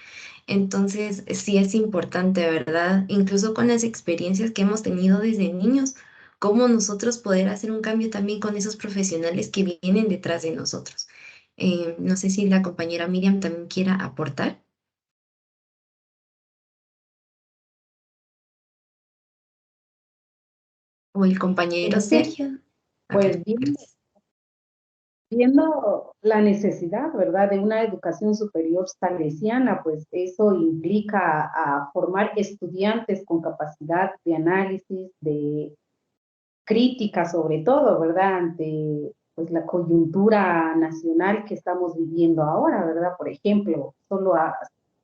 Entonces, sí es importante, ¿verdad? Incluso con las experiencias que hemos tenido desde niños, cómo nosotros poder hacer un cambio también con esos profesionales que vienen detrás de nosotros. No sé si la compañera Miriam también quiera aportar. O el compañero Sergio. Pues viendo la necesidad, ¿verdad?, de una educación superior salesiana, pues eso implica a formar estudiantes con capacidad de análisis, de crítica sobre todo, ¿verdad?, ante pues la coyuntura nacional que estamos viviendo ahora, ¿verdad? Por ejemplo, solo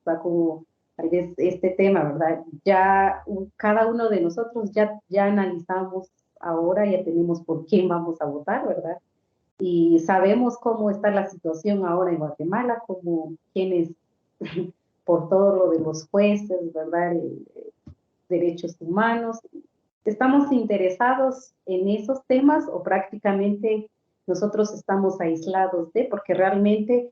saco tal vez este tema, ¿verdad? Ya cada uno de nosotros ya analizamos ahora, ya tenemos por quién vamos a votar, ¿verdad? Y sabemos cómo está la situación ahora en Guatemala, como quienes, por todo lo de los jueces, ¿verdad? Derechos humanos, ¿estamos interesados en esos temas o prácticamente nosotros estamos aislados de? Porque realmente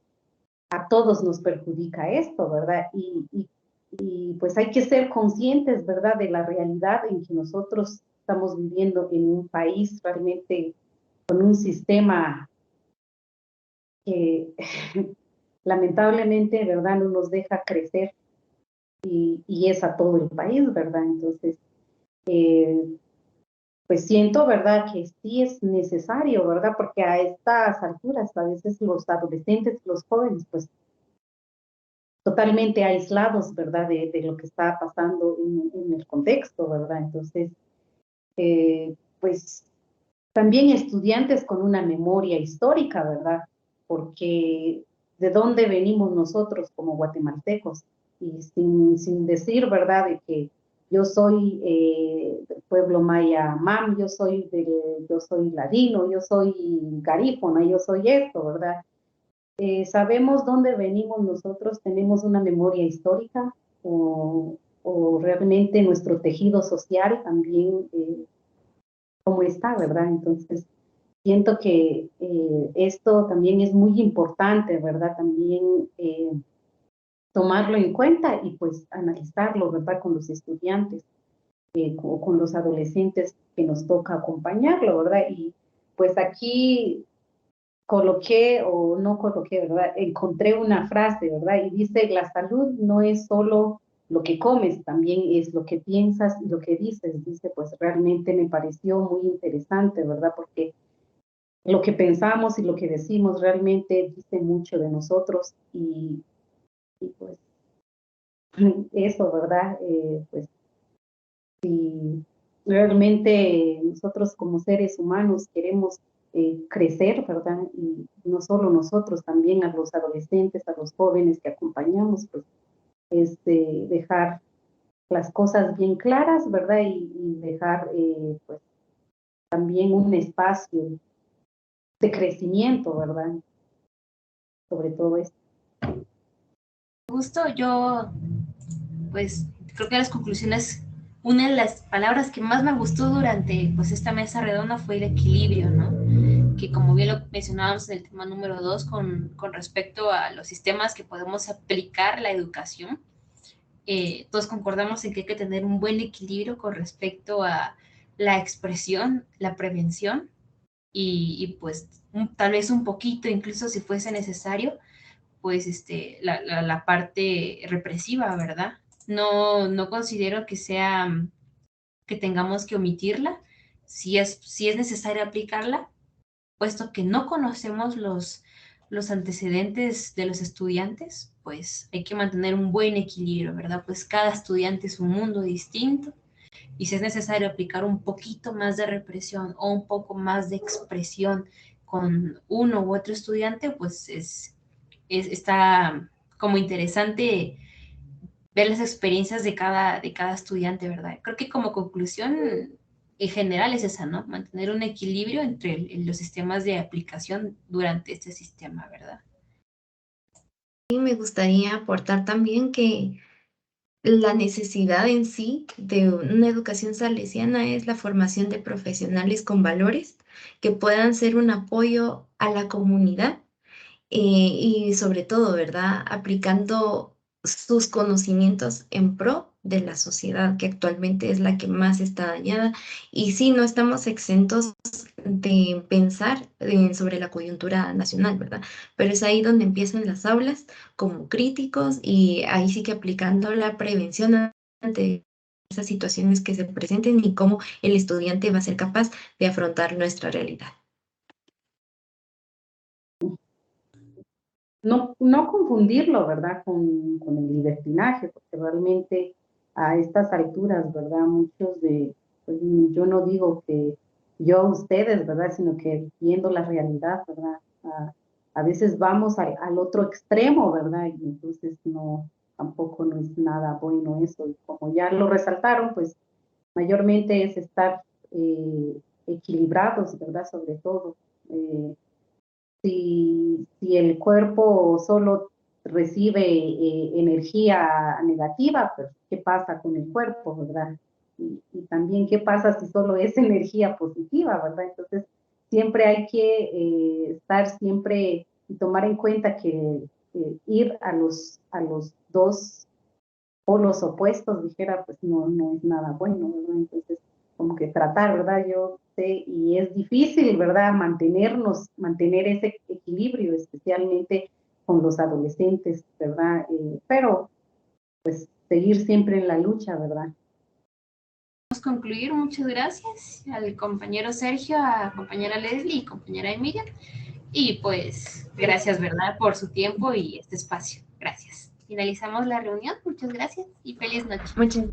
a todos nos perjudica esto, ¿verdad? Y pues hay que ser conscientes, ¿verdad?, de la realidad en que nosotros estamos viviendo en un país realmente con un sistema que lamentablemente, ¿verdad?, no nos deja crecer y es a todo el país, ¿verdad? Entonces, pues siento, ¿verdad?, que sí es necesario, ¿verdad? Porque a estas alturas a veces los adolescentes, los jóvenes, pues totalmente aislados, ¿verdad?, de lo que está pasando en el contexto, ¿verdad? Entonces, pues también estudiantes con una memoria histórica, ¿verdad? Porque de dónde venimos nosotros como guatemaltecos, y sin decir, ¿verdad?, de que yo soy del pueblo maya mam, yo soy ladino, yo soy garífona, yo soy esto, ¿verdad? Sabemos dónde venimos nosotros, tenemos una memoria histórica o realmente nuestro tejido social también, cómo está, ¿verdad? Entonces, siento que esto también es muy importante, ¿verdad? También tomarlo en cuenta y pues analizarlo, ¿verdad? Con los estudiantes o con los adolescentes que nos toca acompañarlo, ¿verdad? Y pues aquí coloqué o no coloqué, ¿verdad? Encontré una frase, ¿verdad? Y dice, la salud no es solo lo que comes, también es lo que piensas y lo que dices. Dice, pues realmente me pareció muy interesante, ¿verdad? Porque lo que pensamos y lo que decimos realmente dice mucho de nosotros y pues eso, ¿verdad? Pues si realmente nosotros como seres humanos queremos crecer, ¿verdad? Y no solo nosotros, también a los adolescentes, a los jóvenes que acompañamos, pues dejar las cosas bien claras, ¿verdad? Y dejar pues también un espacio de crecimiento, ¿verdad? Sobre todo esto. Justo yo, pues creo que las conclusiones, una de las palabras que más me gustó durante pues esta mesa redonda fue el equilibrio, ¿no? Que como bien lo mencionábamos en el tema número 2 con respecto a los sistemas que podemos aplicar la educación, todos concordamos en que hay que tener un buen equilibrio con respecto a la expresión, la prevención y pues tal vez un poquito, incluso si fuese necesario, pues la parte represiva, ¿verdad? No considero que que tengamos que omitirla, si es necesario aplicarla, puesto que no conocemos los antecedentes de los estudiantes, pues hay que mantener un buen equilibrio, ¿verdad? Pues cada estudiante es un mundo distinto y si es necesario aplicar un poquito más de represión o un poco más de expresión con uno u otro estudiante, pues está como interesante ver las experiencias de cada estudiante, ¿verdad? Creo que como conclusión en general es esa, ¿no? Mantener un equilibrio entre los sistemas de aplicación durante este sistema, ¿verdad? Y me gustaría aportar también que la necesidad en sí de una educación salesiana es la formación de profesionales con valores que puedan ser un apoyo a la comunidad y sobre todo, ¿verdad? Aplicando sus conocimientos en pro de la sociedad, que actualmente es la que más está dañada. Y sí, no estamos exentos de pensar sobre la coyuntura nacional, ¿verdad? Pero es ahí donde empiezan las aulas como críticos y ahí sí que aplicando la prevención ante esas situaciones que se presenten y cómo el estudiante va a ser capaz de afrontar nuestra realidad. No confundirlo, ¿verdad? Con el libertinaje, porque realmente a estas alturas, ¿verdad? Muchos pues yo no digo que yo a ustedes, ¿verdad? Sino que viendo la realidad, ¿verdad? A veces vamos al otro extremo, ¿verdad? Y entonces tampoco no es nada bueno eso. Y como ya lo resaltaron, pues mayormente es estar equilibrados, ¿verdad? Sobre todo. Si el cuerpo solo recibe energía negativa, pues ¿qué pasa con el cuerpo, verdad? Y también qué pasa si solo es energía positiva, ¿verdad? Entonces, siempre hay que estar siempre y tomar en cuenta que ir a los dos polos opuestos, dijera, pues no es nada bueno, ¿verdad? Entonces, como que tratar, ¿verdad? Yo sé, y es difícil, ¿verdad? Mantener ese equilibrio, especialmente con los adolescentes, ¿verdad? Pero, pues, seguir siempre en la lucha, ¿verdad? Vamos a concluir, muchas gracias al compañero Sergio, a compañera Leslie y compañera Emilia. Y pues, gracias, ¿verdad? Por su tiempo y este espacio. Gracias. Finalizamos la reunión. Muchas gracias y feliz noche. Muchas